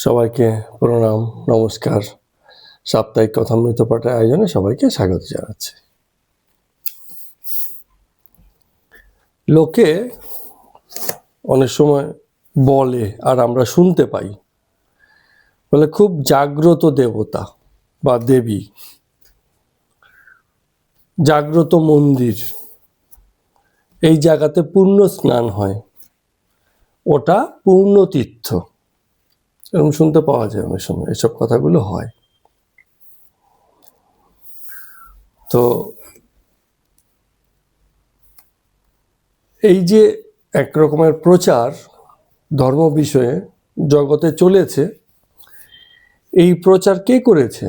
সবাইকে প্রণাম, নমস্কার। সাপ্তাহিক কথামৃত পাঠের আয়োজনে সবাইকে স্বাগত জানাচ্ছি। লোকে অনেক সময় বলে, আর আমরা শুনতে পাই, বলে খুব জাগ্রত দেবতা বা দেবী, জাগ্রত মন্দির, এই জায়গাতে পূর্ণ স্নান হয়, ওটা পূর্ণ তীর্থ, এরকম শুনতে পাওয়া যায়। অনেক সময় এসব কথাগুলো হয়। তো এই যে এক রকমের প্রচার ধর্ম বিষয়ে জগতে চলেছে, এই প্রচার কে করেছে?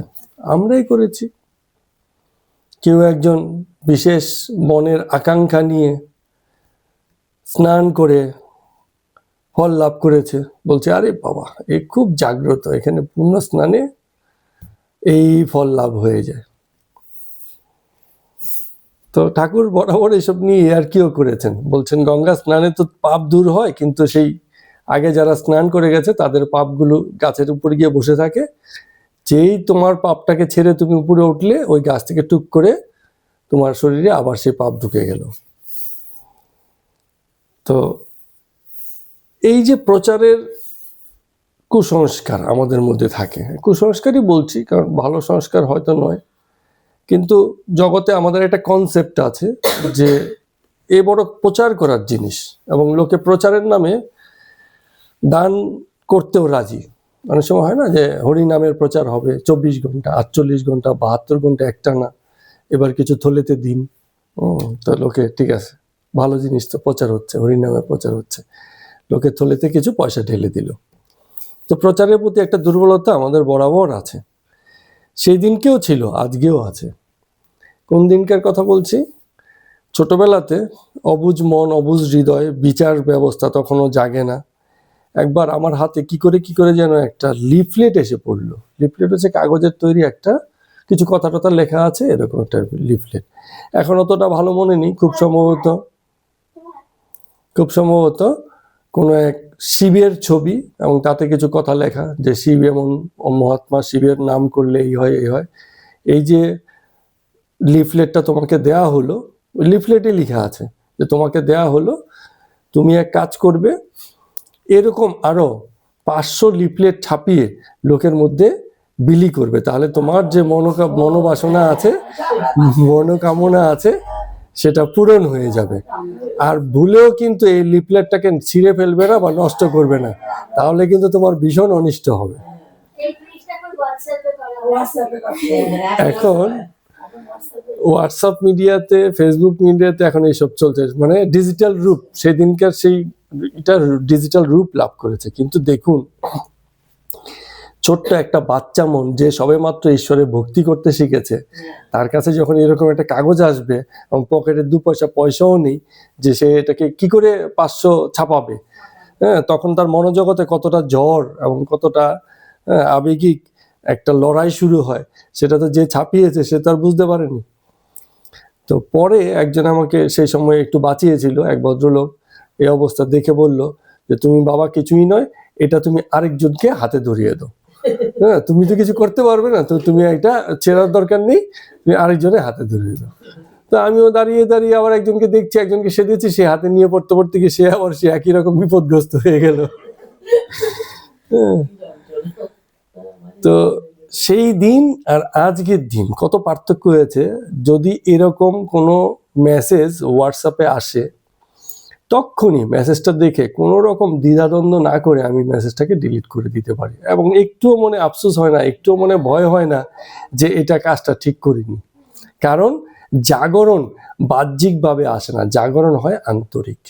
আমরাই করেছি। কেউ একজন বিশেষ মনের আকাঙ্ক্ষা নিয়ে স্নান করে ফল লাভ করেছে, বলছে আরে বাবা এ খুব জাগ্রত, এখানে পূর্ণ স্নানে এই ফল লাভ হয়ে যায়। তো ঠাকুর বরাবর এসব নিয়ে আর কিও করেছেন, বলছেন গঙ্গা স্নানে তো পাপ দূর হয়, কিন্তু সেই আগে যারা স্নান করে গেছে তাদের পাপগুলো গাছের উপরে গিয়ে বসে থাকে। যেই তোমার পাপটাকে ছেড়ে তুমি উপরে উঠলে, ওই গাছ থেকে টুক করে তোমার শরীরে আবার সেই পাপ ঢুকে গেল। তো এই যে প্রচারের কুসংস্কার আমাদের মধ্যে থাকে, কুসংস্কারই বলছি কারণ ভালো সংস্কার হয়তো নয়, কিন্তু জগতে আমাদের একটা কনসেপ্ট আছে যে এ বড় প্রচার করার জিনিস, এবং লোকে প্রচারের নামে দান করতেও রাজি। অনেক সময় হয় না যে হরি নামের প্রচার হবে 24 ঘন্টা, 48 ঘন্টা, 72 ঘন্টা একটানা, এবার কিছু থলেতে দিন। তো লোকে ঠিক আছে, ভালো জিনিস তো প্রচার হচ্ছে, হরি নামে প্রচার হচ্ছে, লোকে থলেতে কিছু পয়সা ঢেলে দিল। তো প্রচারের প্রতি একটা দুর্বলতা আমাদের বরাবর আছে, সেই দিনকেও ছিল, আজকেও আছে। কোন দিনকার কথা বলছি? ছোটবেলাতে অবুঝ মন, অবুঝ হৃদয়, বিচার ব্যবস্থা তখনও জাগে না। একবার আমার হাতে কি করে যেন একটা লিফলেট এসে পড়লো। লিফলেট হচ্ছে কাগজের তৈরি একটা, কিছু কথা টথা লেখা আছে, এরকম একটা লিফলেট। এখন অতটা ভালো মনে নেই, খুব সম্ভবত কোনো এক শিবের ছবি, এবং তাতে কিছু কথা লেখা যে শিব এমন, মহাত্মা শিবের নাম করলে এই হয় এই হয়। এই যে লিফলেটটা তোমাকে দেয়া হলো, ওই লিফলেটে লেখা আছে যে তোমাকে দেয়া হলো, তুমি এক কাজ করবে, এরকম আরো 500 লিফলেট ছাপিয়ে লোকের মধ্যে বিলি করবে, তাহলে তোমার যে মনোবাসনা আছে, মনোকামনা আছে, সেটা পূরণ হয়ে যাবে। আর ভুলেও কিন্তু এই লিফলেটটাকে ছিঁড়ে ফেলবে না বা নষ্ট করবে না, তাহলে কিন্তু তোমার ভীষণ অনিষ্ট হবে। এখন হোয়াটসঅ্যাপ মিডিয়াতে, ফেসবুক মিডিয়াতে এখন এইসব চলছে, মানে ডিজিটাল রূপ, সেদিনকার সেই এটা ডিজিটাল রূপ লাভ করেছে। কিন্তু দেখুন, ছোট্ট একটা বাচ্চা মন যে সবেমাত্র ঈশ্বরে ভক্তি করতে শিখেছে, তার কাছে যখন এরকম একটা কাগজ আসবে এবং পকেটে 2 পয়সাও নেই, যে সে এটাকে কি করে 500 ছাপাবে, হ্যাঁ, তখন তার মনোজগতে কতটা ঝড় এবং কতটা আবেগিক একটা লড়াই শুরু হয়, সেটা তো যে ছাপিয়েছে সে তো আর বুঝতে পারেনি। তো পরে একজন আমাকে সেই সময় একটু বাঁচিয়েছিল, এক ভদ্রলোক এই অবস্থা দেখে বলল যে তুমি বাবা কিছুই নয়, এটা তুমি আরেকজনকে হাতে ধরিয়ে দাও। হ্যাঁ, তুমি তো কিছু করতে পারবে না, তো তুমি একটা ছেড়ার দরকার নেই, তুমি আরেকজনের হাতে ধরিয়ে দাও। তো আমিও দাঁড়িয়ে দাঁড়িয়ে আবার একজনকে দেখছি, একজনকে সেধেছি, সে হাতে নিয়ে পড়তে গিয়ে সে আবার সে একই রকম বিপদগ্রস্ত হয়ে গেল। তো সেই দিন আর আজকের দিন কত পার্থক্য হয়েছে। যদি এরকম কোনো মেসেজ হোয়াটসঅ্যাপে আসে, তখনই মেসেজটা দেখে কোনো রকম দ্বিধাদ্বন্দ্ব না করে আমি মেসেজটাকে ডিলিট করে দিতে পারি, এবং একটুও মনে আফসোস হয় না, একটুও মনে ভয় হয় না যে এটা কাজটা ঠিক করিনি। কারণ জাগরণ বাহ্যিকভাবে আসে না, জাগরণ হয় আন্তরিক।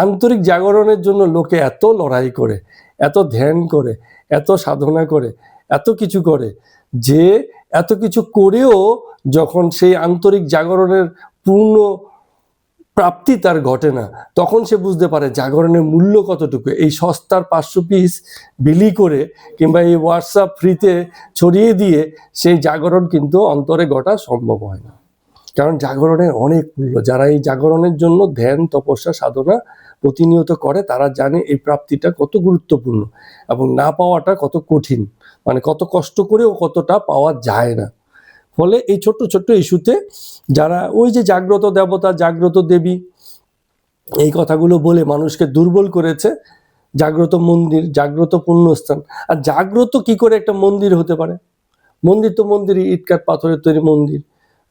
আন্তরিক জাগরণের জন্য লোকে এত লড়াই করে, এত ধ্যান করে, এত সাধনা করে, এত কিছু করে, যে এত কিছু করেও যখন সেই আন্তরিক জাগরণের পূর্ণ প্রাপ্তি তার ঘটে না, তখন সে বুঝতে পারে জাগরণের মূল্য কতটুকু। এই সস্তার 500 পিস বিলি করে কিংবা এই হোয়াটসঅ্যাপ ফ্রিতে ছড়িয়ে দিয়ে সেই জাগরণ কিন্তু অন্তরে ঘটা সম্ভব হয় না। কারণ জাগরণের অনেক মূল্য। যারা এই জাগরণের জন্য ধ্যান তপস্যা সাধনা প্রতিনিয়ত করে তারা জানে এই প্রাপ্তিটা কত গুরুত্বপূর্ণ এবং না পাওয়াটা কত কঠিন, মানে কত কষ্ট করেও কতটা পাওয়া যায় না। ফলে এই ছোট্ট ছোট্ট ইস্যুতে যারা ওই যে জাগ্রত দেবতা জাগ্রত দেবী এই কথাগুলো বলে মানুষকে দুর্বল করেছে, জাগ্রত মন্দির জাগ্রত পুণ্যস্থান, আর জাগ্রত কি করে একটা মন্দির হতে পারে? মন্দির তো মন্দিরই, ইটকাঠ পাথরের তৈরি মন্দির।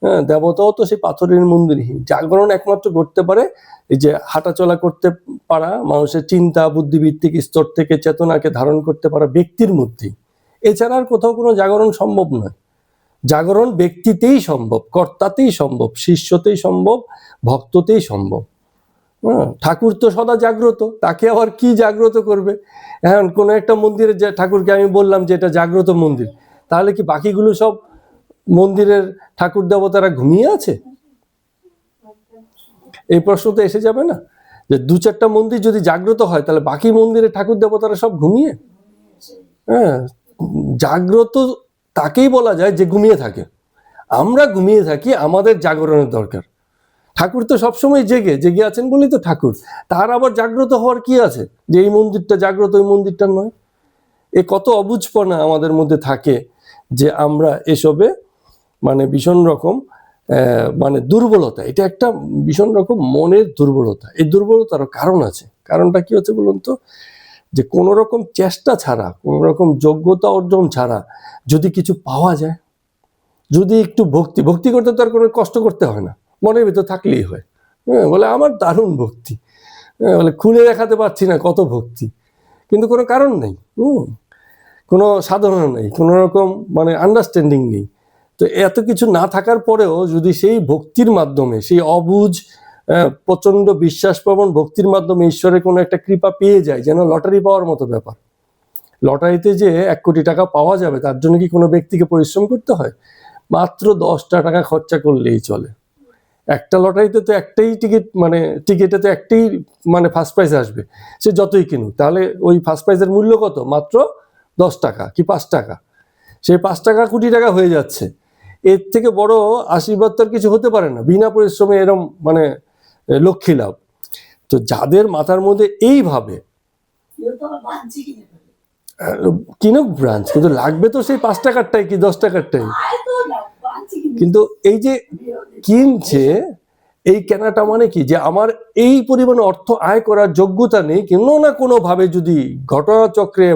হ্যাঁ, দেবতাও তো সেই পাথরের মন্দিরই। জাগরণ একমাত্র ঘটতে পারে এই যে হাঁটাচলা করতে পারা, মানুষের চিন্তা বুদ্ধিভিত্তিক স্তর থেকে চেতনাকে ধারণ করতে পারা ব্যক্তির মধ্যেই। এছাড়া আর কোথাও কোনো জাগরণ সম্ভব নয়। জাগরণ ব্যক্তিতেই সম্ভব, কর্তাতেই সম্ভব, শিষ্যতেই সম্ভব, ভক্ততেই সম্ভব। হ্যাঁ, ঠাকুর তো সদা জাগ্রত, তাকে আবার কি জাগ্রত করবে? এখন কোনো একটা মন্দিরে যে ঠাকুরকে আমি বললাম যে এটা জাগ্রত মন্দির, তাহলে কি বাকিগুলো সব মন্দিরের ঠাকুর দেবতারা ঘুমিয়ে আছে? এই প্রশ্ন তো এসে যাবে না যে দু চারটা মন্দির যদি জাগ্রত হয় তাহলে বাকি মন্দিরের ঠাকুর দেবতারা সব ঘুমিয়ে? হ্যাঁ, জাগ্রত তাকেই বলা যায় যে ঘুমিয়ে থাকে। আমরা ঘুমিয়ে থাকি, আমাদের জাগরণের দরকার। ঠাকুর তো সবসময় জেগে জেগে আছেন বলেই তো ঠাকুর। তার আবার জাগ্রত হওয়ার কি আছে যে এই মন্দিরটা জাগ্রত ওই মন্দিরটা নয়? এ কত অবুঝপনা আমাদের মধ্যে থাকে যে আমরা এসবে মানে ভীষণ রকম মানে দুর্বলতা, এটা একটা ভীষণ রকম মনের দুর্বলতা। এই দুর্বলতারও কারণ আছে। কারণটা কি হচ্ছে বলুন তো? যে কোনো রকম চেষ্টা ছাড়া, কোনো রকম যোগ্যতা অর্জন ছাড়া যদি কিছু পাওয়া যায়, যদি একটু ভক্তি করতে তো আর কোনো কষ্ট করতে হয় না, মনের ভিতর থাকলেই হয়। হ্যাঁ, বলে আমার দারুণ ভক্তি, হ্যাঁ, বলে খুলে দেখাতে পারছি না কত ভক্তি, কিন্তু কোনো কারণ নেই, কোনো সাধনা নেই, কোনো রকম মানে আন্ডারস্ট্যান্ডিং নেই। তো এত কিছু না থাকার পরেও যদি সেই ভক্তির মাধ্যমে, সেই অবুঝ প্রচন্ড বিশ্বাসপ্রবণ ভক্তির মাধ্যমে ঈশ্বরের কোনো একটা কৃপা পেয়ে যায়, যেন লটারি পাওয়ার মতো ব্যাপার। লটারিতে যে 1 কোটি টাকা পাওয়া যাবে তার জন্য কি কোনো ব্যক্তিকে পরিশ্রম করতে হয়? মাত্র 10টা টাকা খরচা করলেই চলে। একটা লটারিতে তো একটাই টিকিট, মানে টিকিটে তো একটাই মানে ফার্স্ট প্রাইজ আসবে, সে যতই কিনুক। তাহলে ওই ফার্স্ট প্রাইজের মূল্য কত? মাত্র 10 টাকা কি 5 টাকা। সেই 5 টাকা কোটি টাকা হয়ে যাচ্ছে। এর থেকে বড় আশীর্বাদ তো আর কিছু হতে পারে না, বিনা পরিশ্রমে এরম মানে লক্ষ্মী লাভ। তো যাদের মাথার মধ্যে এইভাবে কিনুক ব্রাঞ্চ, কিন্তু লাগবে তো সেই 5 টাকারটাই কি 10 টাকারটাই। কিন্তু এই যে কিনছে, এই কেনাটা মানে কি যে আমার এই পরিমাণে অর্থ আয় করার যোগ্যতা নেই, কোনো না কোনো ভাবে যদি ঘটনাচক্রে,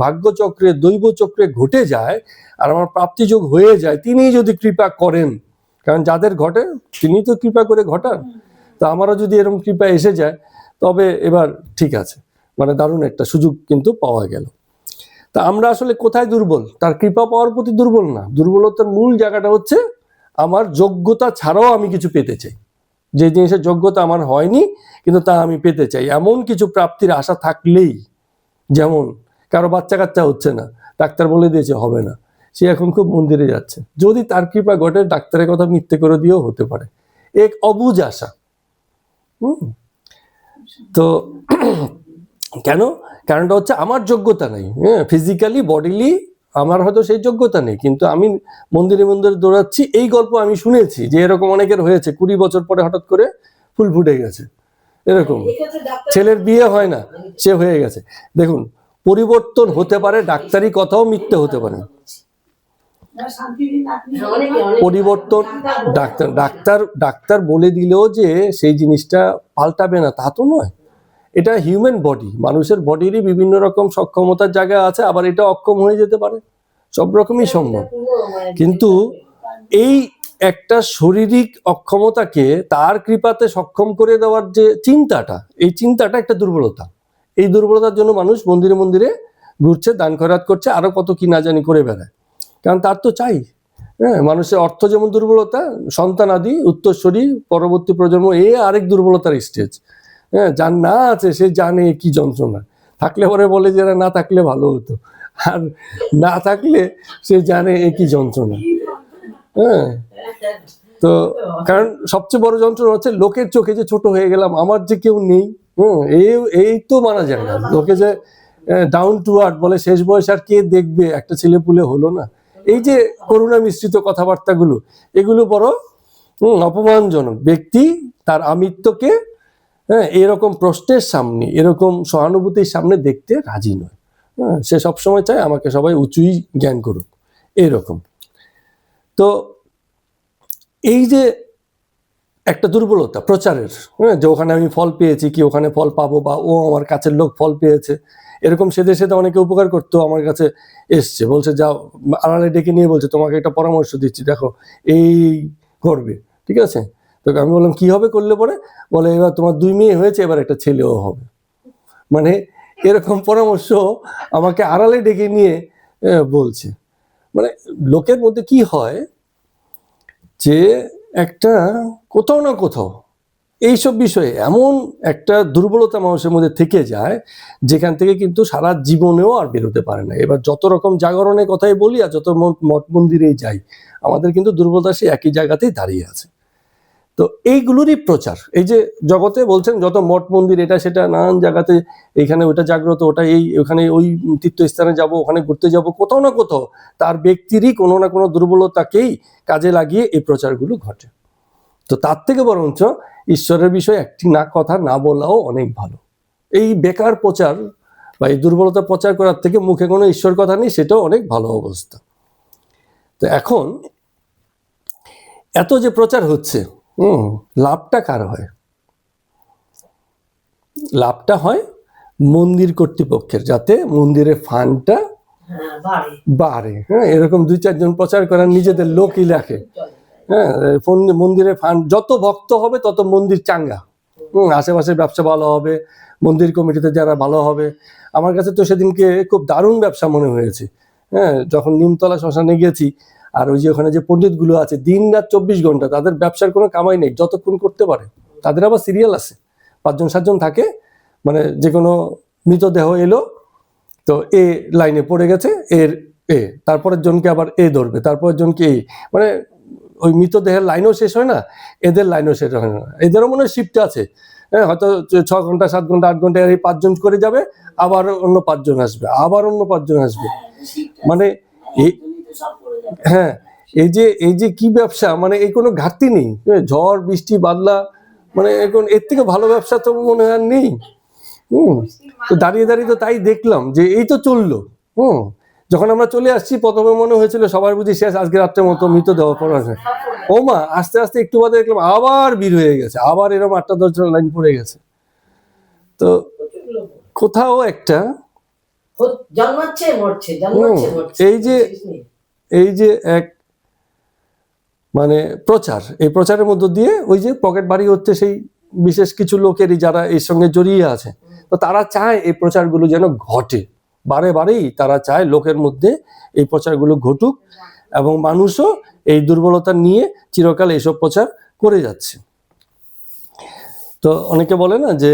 ভাগ্যচক্রে, দৈব চক্রে ঘটে যায় আর আমার প্রাপ্তিযোগ হয়ে যায়, তিনি যদি কৃপা করেন, কারণ যাদের ঘটে তিনি তো কৃপা করে ঘটান। তো আমারও যদি এরকম কৃপা এসে যায় তবে এবার ঠিক আছে, মানে দারুণ একটা সুযোগ কিন্তু পাওয়া গেল। তা আমরা আসলে কোথায় দুর্বল? তার কৃপা পাওয়ার প্রতি দুর্বল না। দুর্বলতার মূল জায়গাটা হচ্ছে আমার যোগ্যতা ছাড়াও আমি কিছু পেতে চাই, যে জিনিসের যোগ্যতা আমার হয়নি কিন্তু তা আমি পেতে চাই। এমন কিছু প্রাপ্তির আশা থাকলেই, যেমন কারো বাচ্চা কাচ্চা হচ্ছে না, ডাক্তার বলে দিয়েছে হবে না, সে এখন খুব মন্দিরে যাচ্ছে, যদি তার কৃপা ঘটে ডাক্তারের কথা মিথ্যে করে দিয়েও হতে পারে, এক অবুঝ আশা। তো কেন? কারণটা হচ্ছে আমার যোগ্যতা নেই, হ্যাঁ, ফিজিক্যালি বডিলি আমার হয়তো সেই যোগ্যতা নেই, কিন্তু আমি মন্দিরে মন্দিরে দৌড়াচ্ছি। এই গল্প আমি শুনেছি যে এরকম অনেকের হয়েছে, 20 বছর পরে হঠাৎ করে ফুল ফুটে গেছে, এরকম ছেলের বিয়ে হয় না, সে হয়ে গেছে। দেখুন, পরিবর্তন হতে পারে, ডাক্তারি কথাও মিথ্যে হতে পারে। পরিবর্তন ডাক্তার বলে দিলেও যে সেই জিনিসটা পাল্টাবে না তা তো নয়। এটা হিউম্যান বডি, মানুষের বডিরই বিভিন্ন রকম সক্ষমতার জায়গা আছে, আবার এটা অক্ষম হয়ে যেতে পারে, সব রকমই সম্ভব। কিন্তু এই একটা শারীরিক অক্ষমতাকে তার কৃপাতে সক্ষম করে দেওয়ার যে চিন্তাটা, এই চিন্তাটা একটা দুর্বলতা। এই দুর্বলতার জন্য মানুষ মন্দিরে মন্দিরে ঘুরছে, দান খয়রাত করছে, আরো কত কি না জানি করে বেড়ায়, কারণ তার তো চাই। হ্যাঁ, মানুষের অর্থ যেমন দুর্বলতা, সন্তান আদি উত্তরসূরি পরবর্তী প্রজন্ম এ আরেক দুর্বলতার স্টেজ। হ্যাঁ, যার না আছে সে জানে কি যন্ত্রণা, থাকলে পরে বলে যে না থাকলে ভালো হতো, আর না থাকলে সে জানে এ কি যন্ত্রণা। হ্যাঁ, তো কারণ সবচেয়ে বড় যন্ত্রণা হচ্ছে লোকের চোখে যে ছোট হয়ে গেলাম, আমার যে কেউ নেই। এই তো মানা যায় না। লোকে যে ডাউন টু আর্থ বলে, শেষ বয়স আর কে দেখবে, একটা ছেলে পুলে হলো না, এই যে করুণা মিশ্রিত কথাবার্তাগুলো, এগুলো বড় অপমানজনক ব্যক্তি তার আমিত্বকে এরকম প্রশ্নের সামনে, এরকম সহানুভূতির সামনে দেখতে রাজি নয়। সে সবসময় চায় আমাকে সবাই উঁচুই জ্ঞান করুক, এরকম। তো এই যে একটা দুর্বলতা প্রচারের, যে ওখানে আমি ফল পেয়েছি কি ওখানে ফল পাবো, বা ও আমার কাছের লোক ফল পেয়েছে, এরকম সেদে সেদে অনেকে উপকার করতো আমার কাছে এসছে, বলছে যাও আড়ালে ডেকে নিয়ে বলছে তোমাকে একটা পরামর্শ দিচ্ছি, দেখো এই করবে, ঠিক আছে। তো আমি বললাম কি হবে করলে পরে? বলে এবার তোমার 2 মেয়ে হয়েছে, এবার একটা ছেলেও হবে। মানে এরকম পরামর্শ আমাকে আড়ালে ডেকে নিয়ে বলছে। মানে লোকের মধ্যে কি হয় যে একটা কোথাও না কোথাও এইসব বিষয়ে এমন একটা দুর্বলতা মানুষের মধ্যে থেকে যায়, যেখান থেকে কিন্তু সারা জীবনেও আর বেরোতে পারে না। এবার যত রকম জাগরণের কথাই বলি আর যত মঠ মন্দিরেই যাই, আমাদের কিন্তু দুর্বলতা সেই একই জায়গাতেই দাঁড়িয়ে আছে। তো এইগুলোরই প্রচার, এই যে জগতে বলছেন যত মঠ মন্দির এটা সেটা নানান জায়গাতে, এখানে ওটা জাগ্রত, ওটা এই, ওখানে ওই তীর্থস্থানে যাব, ওখানে ঘুরতে যাব, কোথাও না কোথাও তার ব্যক্তিরই কোনো না কোনো দুর্বলতাকেই কাজে লাগিয়ে এই প্রচারগুলো ঘটে। তো তার থেকে বরঞ্চ ঈশ্বরের বিষয়ে একটি না কথা না বলাও অনেক ভালো। এই বেকার প্রচার বা এই দুর্বলতা প্রচার করার থেকে মুখে কোনো ঈশ্বর কথা নেই, সেটাও অনেক ভালো অবস্থা। তো এখন এত যে প্রচার হচ্ছে, লাভটা কার হয়? লাভটা হয় মন্দির কর্তৃপক্ষের, যাতে মন্দিরের ফান্ডটা বাড়ে। এরকম 2-4 জন প্রচার করার নিজেদের লোকই লেখে। মন্দিরের ফান্ড যত ভক্ত হবে তত মন্দির চাঙ্গা, আশেপাশে ব্যবসা ভালো হবে, মন্দির কমিটিতে যারা ভালো হবে। আমার কাছে তো সেদিনকে খুব দারুণ ব্যবসা মনে হয়েছে। যখন নিমতলা শ্মশানে গেছি, আর ওই যে ওখানে যে পণ্ডিতগুলো আছে দিন রাত 24 ঘন্টা, তাদের ব্যবসার কোনো কামাই নেই, যতক্ষণ করতে পারে। তাদের আবার সিরিয়াল আছে, 5জন 7জন থাকে, মানে যে কোনো মৃতদেহ এলো তো এ লাইনে পড়ে গেছে, এর এ তারপরের জনকে আবার এ ধরবে, তারপরের জনকে এ, মানে ওই মৃতদেহের লাইনও শেষ হয় না, এদের লাইনও শেষ হয় না। এদেরও মনে হয় শিফট আছে, হয়তো 6 ঘন্টা 7 ঘন্টা 8 ঘন্টা এই 5 জন করে যাবে, আবার অন্য 5 জন আসবে, আবার অন্য 5 জন আসবে। মানে এই যে কি ব্যবসা, মানে এই কোনো ঘাটতি নেই, ঝড় বৃষ্টি বাদলা, মানে এখন এর থেকে ভালো ব্যবসা তো মনে হয় নেই। তো দাঁড়িয়ে দাঁড়িয়ে তো তাই দেখলাম যে এই তো চললো। যখন আমরা চলে আসছি প্রথমে মনে হয়েছিল সবার বুঝি শেষ, আজকে রাত্রের মতো মৃতদেহ পড়া যায়। ও মা, আস্তে আস্তে একটু বাদে দেখলাম আবার ভিড় হয়ে গেছে, আবার এরকম 8-10 জন লাইন পড়ে গেছে। তো কোথাও একটা এই যে এক মানে প্রচার, এই প্রচারের মধ্য দিয়ে ওই যে পকেট বাড়ি হচ্ছে সেই বিশেষ কিছু লোকেরই, যারা এর সঙ্গে জড়িয়ে আছে। তো তারা চায় এই প্রচারগুলো যেন ঘটে, বারে বারেই তারা চায় লোকের মধ্যে এই প্রচারগুলো ঘটুক, এবং মানুষও এই দুর্বলতা নিয়ে চিরকাল এইসব প্রচার করে যাচ্ছে। তো অনেকে বলে না যে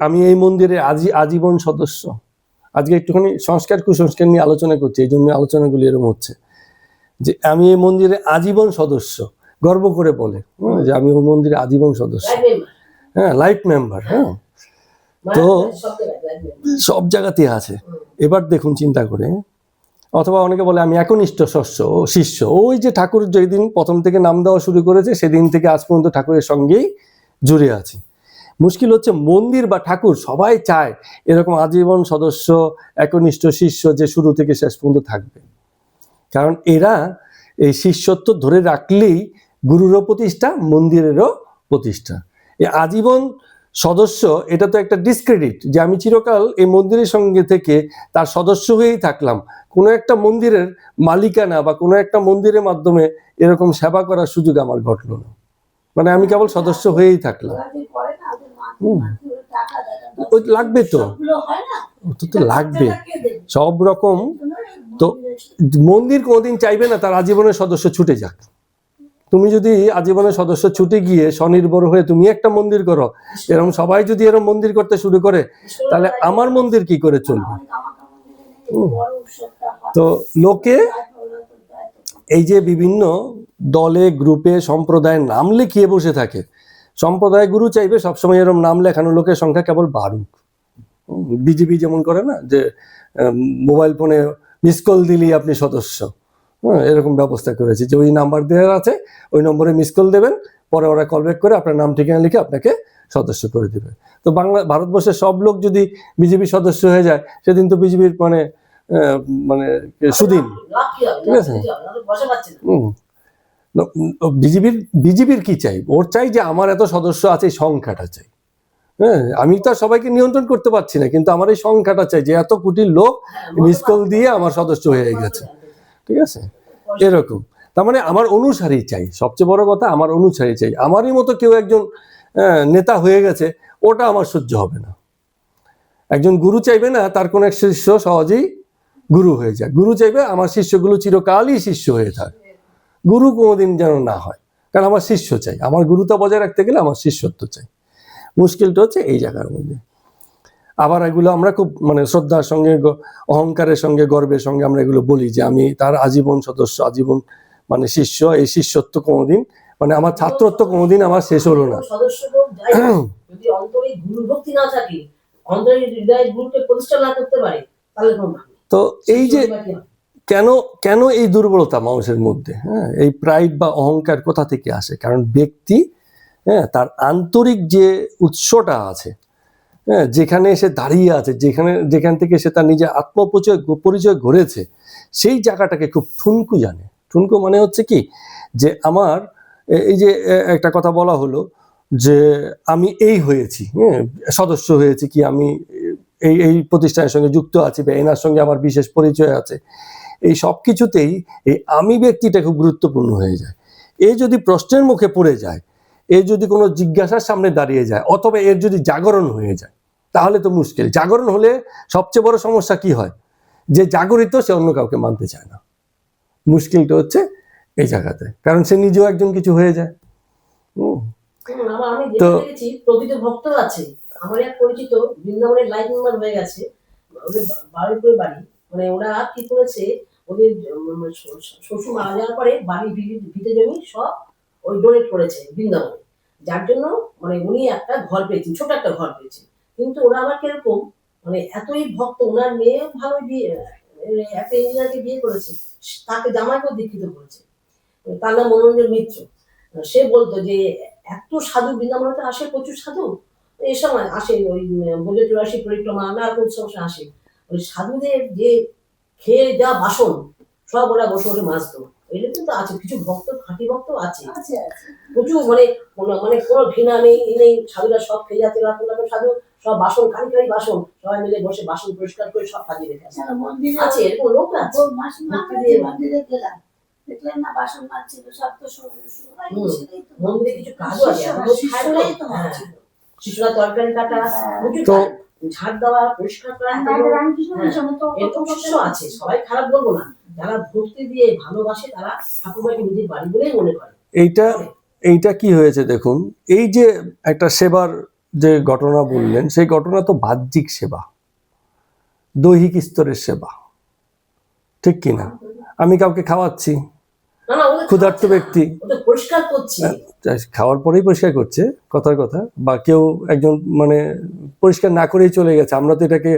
আমি এই মন্দিরে আজীবন সদস্য। আজকে একটুখানি সংস্কার কুসংস্কার নিয়ে আলোচনা করছি, এই জন্য আলোচনাগুলি এরকম হচ্ছে যে আমি এই মন্দিরে আজীবন সদস্য, গর্ব করে বলে যে আমি ওই মন্দিরে আজীবন সদস্য, লাইফ মেম্বার। তো সব জায়গাতেই আছে। এবার দেখুন চিন্তা করে, অথবা অনেকে বলে আমি একনিষ্ঠ শিষ্য, ওই যে ঠাকুর যেদিন প্রথম থেকে নাম দেওয়া শুরু করেছে সেদিন থেকে আজ পর্যন্ত ঠাকুরের সঙ্গেই জুড়ে আছি। মুশকিল হচ্ছে মন্দির বা ঠাকুর সবাই চায় এরকম আজীবন সদস্য, একনিষ্ঠ শিষ্য যে শুরু থেকে শেষ পর্যন্ত থাকবে। কারণ এরা এই শিষ্যত্ব ধরে রাখলেই গুরুরও প্রতিষ্ঠা, মন্দিরেরও প্রতিষ্ঠা। এই আজীবন সদস্য, এটা তো একটা ডিসক্রেডিট, যে আমি চিরকাল এই মন্দিরের সঙ্গে থেকে তার সদস্য হয়েই থাকলাম, কোনো একটা মন্দিরের মালিকানা বা কোনো একটা মন্দিরের মাধ্যমে এরকম সেবা করার সুযোগ আমার ঘটলো না, মানে আমি কেবল সদস্য হয়েই থাকলাম। লাগবে তো লাগবে সব রকম। তো মন্দির কোনোদিন চাইবে না তার আজীবনের সদস্য ছুটে যাক। তুমি যদি আজীবনের সদস্য ছুটে গিয়ে স্বনির্ভর হয়ে তুমি একটা মন্দির করো, এরকম সবাই যদি এরকম মন্দির করতে শুরু করে, তাহলে আমার মন্দির কি করে চলবে? তো লোকে এই যে বিভিন্ন দলে গ্রুপে সম্প্রদায়ের নাম লিখিয়ে বসে থাকে, সম্প্রদায় গুরু চাইবে সবসময় এরকম নাম লেখানো লোকের সংখ্যা কেবল বাড়ুক। বিজেপি যেমন করে না, যে মোবাইল ফোনে মিস কল দিলেই আপনি সদস্য, হ্যাঁ, এরকম ব্যবস্থা করেছি যে ওই নাম্বার দেওয়া আছে, ওই নম্বরে মিস কল দেবেন, পরে ওরা কল ব্যাক করে আপনার নাম ঠিকানা লিখে আপনাকে সদস্য করে দিবে। তো ভারতবর্ষের সব লোক যদি বিজেপি সদস্য হয়ে যায়, সেদিন তো বিজেপির মানে মানে সুদিন, ঠিক আছে। বিজেপির কি চাই, ওর চাই যে আমার এত সদস্য আছে, এই সংখ্যাটা চাই। হ্যাঁ, আমি তো সবাইকে নিয়ন্ত্রণ করতে পারছি না, কিন্তু আমার এই সংখ্যাটা চাই যে এত কোটি লোক মিস কল দিয়ে আমার সদস্য হয়ে গেছে, ঠিক আছে। এরকম তার মানে আমার অনুসারী চাই, সবচেয়ে বড় কথা আমার অনুসারী চাই। আমারই মতো কেউ একজন নেতা হয়ে গেছে, ওটা আমার সহ্য হবে না। একজন গুরু চাইবে না তার কোন এক শিষ্য সহজেই গুরু হয়ে যায়, গুরু চাইবে আমার শিষ্যগুলো চিরকালই শিষ্য হয়ে থাকে, গুরু কোনোদিন যেন না হয়। কারণ আমার শিষ্য চাই, আমার গুরুতা বজায় রাখতে গেলে আমার শিষ্যত্ব চাই। মুশকিলটা হচ্ছে এই জায়গার মধ্যে। আবার এগুলো আমরা খুব মানে শ্রদ্ধার সঙ্গে, অহংকারের সঙ্গে, গর্বের সঙ্গে আমরা এগুলো বলি যে আমি তার আজীবন সদস্য, আজীবন মানে শিষ্য। এই শিষ্যত্ব কোনোদিন মানে আমার ছাত্রত্ব কোনোদিন আমার শেষ হলো না। যদি অন্তরে গুরু ভক্তি না থাকে, অন্তরে হৃদয়ে গুরুকে প্রতিষ্ঠা না করতে পারে, তাহলে তো এই যে কেন এই দুর্বলতা মানুষের মধ্যে, হ্যাঁ, এই প্রাইড বা অহংকার কোথা থেকে আসে? কারণ ব্যক্তি, হ্যাঁ, তার আন্তরিক যে উৎসটা আছে, হ্যাঁ, যেখানে সে দাঁড়িয়ে আছে, যেখান থেকে সে তার নিজের পরিচয় গড়েছে, সেই জায়গাটাকে খুব ঠুনকু জানে। ঠুনকু মানে হচ্ছে কি, যে আমার এই যে একটা কথা বলা হলো যে আমি এই হয়েছি, হ্যাঁ, সদস্য হয়েছি, কি আমি এই প্রতিষ্ঠানের সঙ্গে যুক্ত আছি বা এনার সঙ্গে আমার বিশেষ পরিচয় আছে, এই সব কিছুতেই এই আমি ব্যক্তিটা খুব গুরুত্বপূর্ণ হয়ে যায়। এই যদি প্রশ্নের মুখে পড়ে যায়, এর যদি কোনো জিজ্ঞাসার সামনে দাঁড়িয়ে যায়, অথবা এর যদি জাগরণ হয়ে যায়, তাহলে তো মুশকিল। জাগরণ হলে সবচেয়ে বড় সমস্যা কি হয়, যে জাগরিত সে অন্য কাউকে মানতে চায় না। মুশকিলটা হচ্ছে এই জায়গাতে, কারণ সে নিজেও একজন কিছু হয়ে যায়। আমি দেখেছি প্রকৃত ভক্ত আছে, আমার এক পরিচিত বৃন্দাবনের লাইফ মেম্বার হয়ে গেছে, ওদের বাড়ির পরে বাড়ি, মানে ওরা কি করেছে, ওদের শ্বশুর মারা যাওয়ার পরে বাড়ি ভিটে জমি সব ওই ডোনেট করেছে বৃন্দাবনে, যার জন্য মানে উনি একটা ঘর পেয়েছেন, ছোট একটা ঘর পেয়েছেন। কিন্তু ওরা আবার কিরকম, মানে এতই ভক্ত, ওনার মেয়ে ভালো বিয়ে, একটা ইঞ্জিনিয়ারকে বিয়ে করেছে, তাকে জামাইকেও দীক্ষিত করেছে, তার নাম মনোরঞ্জন মিত্র। সে বলতো যে এত সাধু বৃন্দাবনে আসে, প্রচুর সাধু এই সময় আসে, ওই বলে 84 পরিক্রমা নানা উৎসব আসে, ওই সাধুদের যে খেয়ে যা বাসন সব ওরা বসে বসে মাজতো। এটা কিন্তু আছে, কিছু ভক্ত, খাঁটি ভক্ত আছে প্রচুর, মানে কোনো ঘৃণা নেই, সাধুরা সব খেয়ে যাচ্ছে, সাধু সব বাসন খালি বাসন সবাই মিলে বসে বাসন পরিষ্কার করে সব কাজে রেখে আছে, এরকম লোক আছে। দেখলেন না বাসন মাজছিল, সব তো মন্দিরে কিছু কাজও আছে, শিশুরা তরকারি কাটা, তো ঝাড় দেওয়া, পরিষ্কার করা, এরকম শিষ্য আছে। সবাই খারাপ বলবো না, যারা ভক্তি দিয়ে ভালোবাসে তারা ঠাকুরমাকে নিজের বাড়ি বলেই মনে করে। এইটা কি হয়েছে দেখুন, এই যে একটা সেবার যে ঘটনা বললেন, সেই ঘটনা তো বাহ্যিক সেবা, দৈহিক স্তরের সেবা, ঠিক কিনা? আমি কাউকে খাওয়াচ্ছি, ক্ষুধার্ত ব্যক্তি খাওয়ার পরেই পরিষ্কার করছে, কথার কথা, বা কেউ একজন মানে পরিষ্কার না করেই চলে গেছে, আমরা তো এটাকে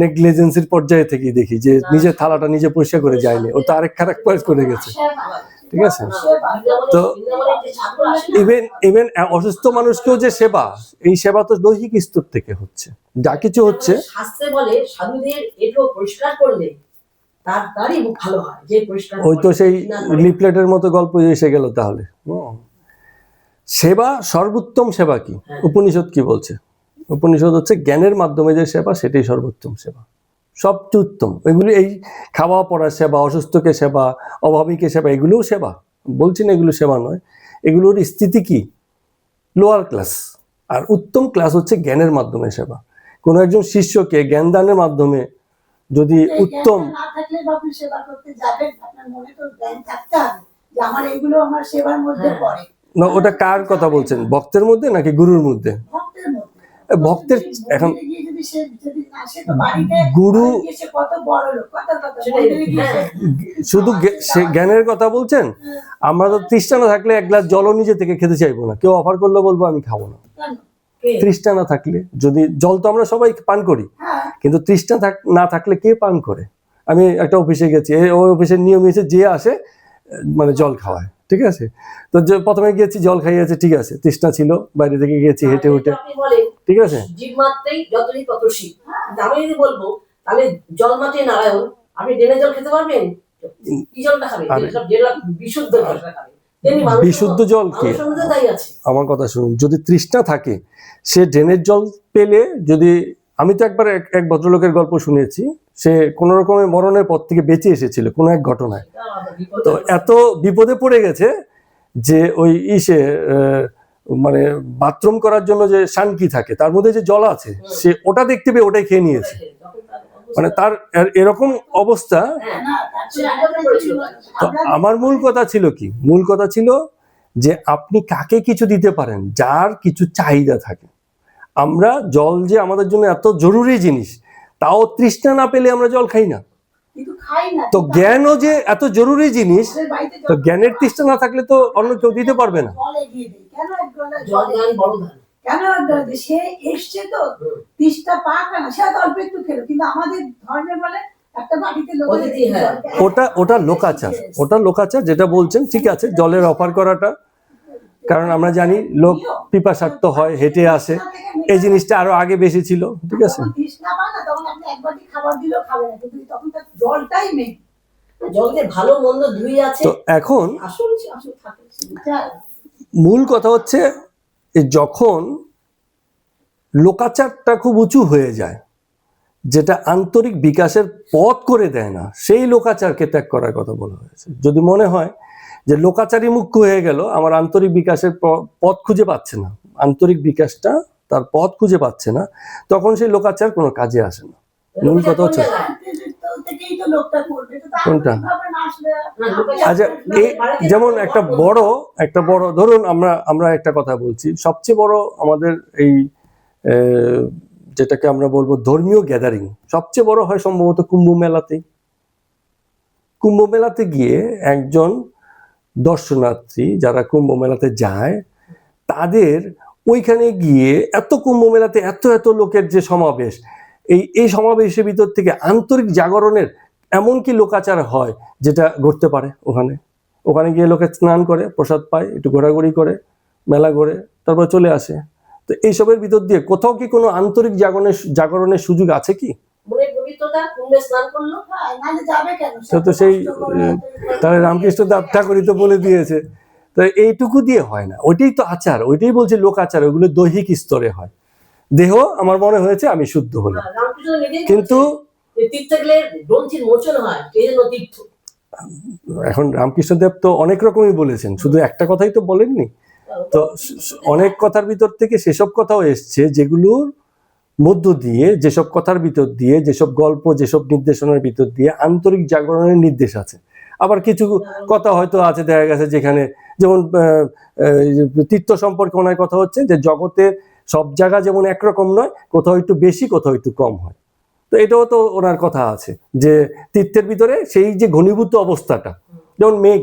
নেগলিজেন্সির পর্যায়ে থেকেই দেখি যে নিজের থালাটা নিজে পরিষ্কার করে যায়নি, ও তো আরেক খারাপ কাজ করে গেছে, ঠিক আছে। তো ইভেন অসুস্থ মানুষকেও যে সেবা, এই সেবা তো দৈহিক স্তর থেকে হচ্ছে, যা কিছু হচ্ছে। শাস্ত্রে বলে সাধুদের একটু পরিষ্কার করলে ওই তো সেই লিফলেটের মতো গল্প এসে গেল। তাহলে সেবা, সর্বোত্তম সেবা কি? উপনিষদ কি বলছে? উপনিষদ হচ্ছে জ্ঞানের মাধ্যমে যে সেবা, সেটাই সর্বোত্তম সেবা, সবচেয়ে উত্তম। এগুলি এই খাওয়া পড়ার সেবা, অসুস্থকে সেবা, অভাবীকে সেবা, এগুলোও সেবা, বলছি না এগুলো সেবা নয়। এগুলোর স্থিতি কি? Lower class. আর উত্তম ক্লাস হচ্ছে জ্ঞানের মাধ্যমে সেবা। কোনো একজন শিষ্যকে জ্ঞান দানের মাধ্যমে যদি উত্তম না থাকলে আপনি সেবা করতে যাবেন, আপনার মনে তো জ্ঞান থাকতে হবে যে আমার এইগুলো আমার সেবার মধ্যে পড়ে। না, ওটা কার কথা বলছেন? ভক্তের মধ্যে নাকি গুরুর মধ্যে? ভক্তের মধ্যে। ভক্তের এখন গুরু কত বড় লোক, শুধু জ্ঞানের কথা বলছেন। আমরা তো তৃষ্ণা না থাকলে এক গ্লাস জলও নিজে থেকে খেতে চাইবো না, কেউ অফার করলে বলবো আমি খাবো না। তৃষ্ণা না থাকলে, যদি জল তো আমরা সবাই পান করি, কিন্তু তৃষ্ণা না থাকলে কে পান করে? আমি একটা অফিসে গেছি, ওই অফিসের নিয়ম হয়েছে যে আসে মানে জল খাওয়ায়, ঠিক আছে। তো যে প্রথমে গেছি জল খাইয়েছে, ঠিক আছে, তৃষ্ণা ছিল, বাইরে থেকে গেছি হেঁটে উঠে, আপনি বলেন ঠিক আছে। জীব মাত্রেই যতই তত শীত। কিন্তু আমি যদি বলবো তাহলে জল মাত্রেই নারায়ণ, আপনি ড্রেনের জল খেতে পারবেন? কি জলটা খাবেন? যেটা বিশুদ্ধ জলটা খাবেন। তেমনি বিশুদ্ধ জল কি? মানুষের মধ্যে তাই আছে। আমার কথা শুনুন, যদি তৃষ্ণা থাকে সে ড্রেনের জল পেলে, যদি আমি তো একবার এক ভদ্রলোকের গল্প শুনেছি, সে কোনো রকমের মরণের পর থেকে বেঁচে এসেছিল কোনো এক ঘটনায়। এটা আলাদা বিপদ তো আছে। এত বিপদে পড়ে গেছে যে ওই মানে বাথরুম করার জন্য যে শানকি থাকে তার মধ্যে যে জল আছে, সে ওটা দেখতে পেয়ে ওটাই খেয়ে নিয়েছে। তখন তার অবস্থা- মানে তার এরকম অবস্থা। হ্যাঁ, না, তার সে চেয়ে বিপদে পড়েছিল। তো আমার মূল কথা ছিল কি, মূল কথা ছিল যে আপনি কাকে কিছু দিতে পারেন যার কিছু চাহিদা থাকে। আমরা জল যে আমাদের জন্য এত জরুরি জিনিস, তাও তৃষ্ণা না পেলে আমরা জল খাই না। কিন্তু খাই না। তো জ্ঞানও যে এত জরুরি জিনিস, আমাদের বাড়িতে তো জ্ঞানের তৃষ্ণা না থাকলে তো অন্য কেউ দিতে পারবে না। জল এগিয়ে দেয়। কেন এক গ্লাস জল দান বড় দান। কেন এক গ্লাস দেয়? সে এসছে তো তিষ্টা পাক না, সে হয়তো অল্প একটু খেলো, কিন্তু আমাদের ধর্মে বলে একটা বাড়িতে লোক অতিথি, হ্যাঁ। ওটা লোকাচার, ওটা লোকাচার যেটা বলছেন, ঠিক আছে, জলের অফার করাটা, কারণ আমরা জানি লোক পিপাসার্থ হয়, হেঁটে আসে, এই জিনিসটা আরো আগে বেশি ছিল, ঠিক আছে। যখন তৃষ্ণা পায় না তখন আপনি এক বাটি খাবার দিলেও খাবে না, কিন্তু তখন তার জলটাই মেন। জলকে ভালো মন্দ দুই আছে। তো এখন আসল আসল থাকে। মূল কথা হচ্ছে যখন লোকাচারটা খুব উঁচু হয়ে যায়, যেটা আন্তরিক বিকাশের পথ করে দেয় না, সেই লোকাচারকে ত্যাগ করার কথা বলা হয়েছে। যদি মনে হয় যে লোকাচারই মুখ্য হয়ে গেল, আমার আন্তরিক বিকাশের পথ খুঁজে পাচ্ছে না, আন্তরিক বিকাশটা তার পথ খুঁজে পাচ্ছে না, তখন সেই লোকাচার কোনো কাজে আসে না। মূল কথা হচ্ছে থেকেই তো লোকটা করবে, তো তার কোনটা? ভাবে না আসলে আচ্ছা, এই যেমন একটা বড় ধরুন, আমরা একটা কথা বলছি, সবচেয়ে বড় আমাদের এই যেটাকে আমরা বলবো ধর্মীয় গ্যাদারিং, সবচেয়ে বড় হয় সম্ভবত কুম্ভ মেলাতে। কুম্ভ মেলাতে গিয়ে একজন দর্শনার্থী যারা কুম্ভ মেলাতে যায়, তাদের ওইখানে গিয়ে এত কুম্ভ মেলাতে এত এত লোকের যে সমাবেশ, এই সমাবেশের ভিতর থেকে আন্তরিক জাগরণের এমন কি লোকাচার হয় যেটা ঘটতে পারে। ওখানে গিয়ে লোকে স্নান করে, প্রসাদ পায়, একটু ঘোরাঘুরি করে, মেলা ঘোরে, তারপর চলে আসে। তো এইসবের ভিতর দিয়ে কোথাও কি কোনো আন্তরিক জাগরণের সুযোগ আছে কি? মনের পবিত্রতা, কুম্ভে স্নান করলো। নাহলে যাবে কেন? তো সেই তাহলে রামকৃষ্ণ দেব ঠাকুরই তো বলে দিয়েছে। তো এইটুকু দিয়ে হয় না, ওইটাই তো আচার, ওইটাই বলছে লোকাচার, ওইগুলো দৈহিক স্তরে হয়। দেহ আমার মনে হয়েছে আমি শুদ্ধ হলাম, রামকৃষ্ণ নিজেই কিন্তু বলছেন, তীর্থে গেলে গ্রন্থির মোচন হয়, এই জন্য তীর্থ। এখন রামকৃষ্ণদেব তো অনেক রকমই বলেছেন, শুধু একটা কথাই তো বলেননি। তো অনেক কথার ভিতর থেকে সেসব কথাও এসছে যেগুলোর মধ্য দিয়ে, যেসব কথার ভিতর দিয়ে, যেসব গল্প, যেসব নির্দেশনার ভিতর দিয়ে আন্তরিক জাগরণের নির্দেশ আছে। আবার কিছু কথা হয়তো আছে দেখা গেছে যেখানে, যেমন তীর্থ সম্পর্কে অনেক কথা হচ্ছে যে জগতে সব জায়গা যেমন একরকম নয়, কোথাও একটু বেশি, কোথাও একটু কম হয়। তো এটাও তো ওনার কথা আছে যে তীর্থের ভিতরে সেই যে ঘনীভূত অবস্থাটা, যেমন মেঘ,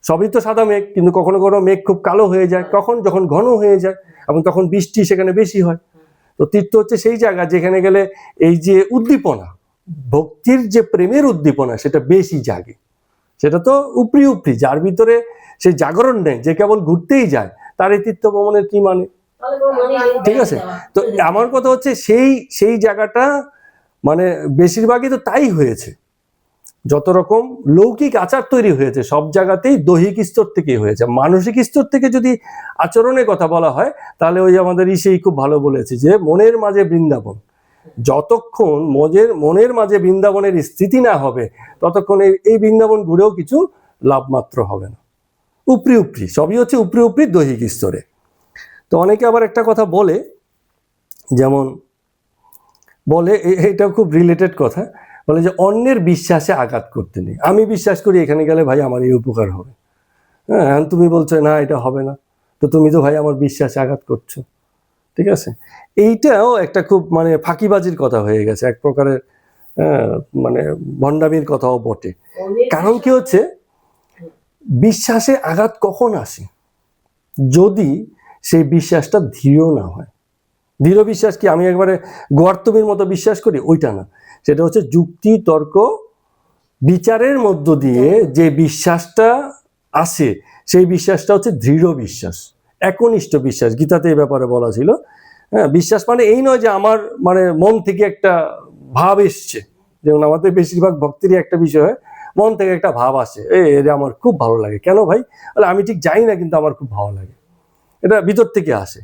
সবই তো সাদা মেঘ, কিন্তু কখনো কখনো মেঘ খুব কালো হয়ে যায়, যখন ঘন হয়ে যায়, এবং তখন বৃষ্টি সেখানে বেশি হয়। তো তীর্থ হচ্ছে সেই জায়গা যেখানে গেলে এই যে উদ্দীপনা, ভক্তির যে প্রেমের উদ্দীপনা, সেটা বেশি জাগে। সেটা তো উপরি, যার ভিতরে সেই জাগরণ নেই, যে কেবল ঘুরতেই যায়, তার এই তীর্থ ভ্রমণের কি মানে? ঠিক আছে। তো আমার কথা হচ্ছে সেই জায়গাটা মানে বেশিরভাগই তো তাই হয়েছে। যত রকম লৌকিক আচার তৈরি হয়েছে সব জায়গাতেই দৈহিক স্তর থেকেই হয়েছে। মানসিক স্তর থেকে যদি আচরণের কথা বলা হয়, তাহলে ওই আমাদের ইসেই খুব ভালো বলেছে যে মনের মাঝে বৃন্দাবন। যতক্ষণ মনের মাঝে বৃন্দাবনের স্থিতি না হবে, ততক্ষণ এই বৃন্দাবন ঘুরেও কিছু লাভ মাত্র হবে না। উপরি সবই হচ্ছে উপরি দৈহিক স্তরে। তো অনেকে আবার একটা কথা বলে, যেমন বলে, এটা খুব রিলেটেড কথা, বলে যে অন্যের বিশ্বাসে আঘাত করতে নেই। আমি বিশ্বাস করি এখানে গেলে ভাই আমার এই উপকার হবে, হ্যাঁ, তুমি বলছো না এটা হবে না, তো তুমি তো ভাই আমার বিশ্বাসে আঘাত করছো, ঠিক আছে। এইটাও একটা খুব মানে ফাঁকিবাজির কথা হয়ে গেছে, এক প্রকারের মানে ভণ্ডামির কথাও বটে। কারণ কি হচ্ছে, বিশ্বাসে আঘাত কখন আসে? যদি সেই বিশ্বাসটা দৃঢ় না হয়। দৃঢ় বিশ্বাস কি আমি একবারে গোয়ার্তমির মতো বিশ্বাস করি? ওইটা না, সেটা হচ্ছে যুক্তি তর্ক বিচারের মধ্য দিয়ে যে বিশ্বাসটা আসে সেই বিশ্বাসটা হচ্ছে দৃঢ় বিশ্বাস, একনিষ্ঠ বিশ্বাস। গীতাতে এই ব্যাপারে বলা ছিল। হ্যাঁ, বিশ্বাস মানে এই নয় যে আমার মানে মন থেকে একটা ভাব এসছে, যেমন আমাদের বেশিরভাগ ভক্তিরই একটা বিষয় হয়, মন থেকে একটা ভাব আসে, এটা আমার খুব ভালো লাগে। কেন ভাই? বলে আমি ঠিক জানি না, কিন্তু আমার খুব ভালো লাগে। এটা ভিতর থেকে আসে।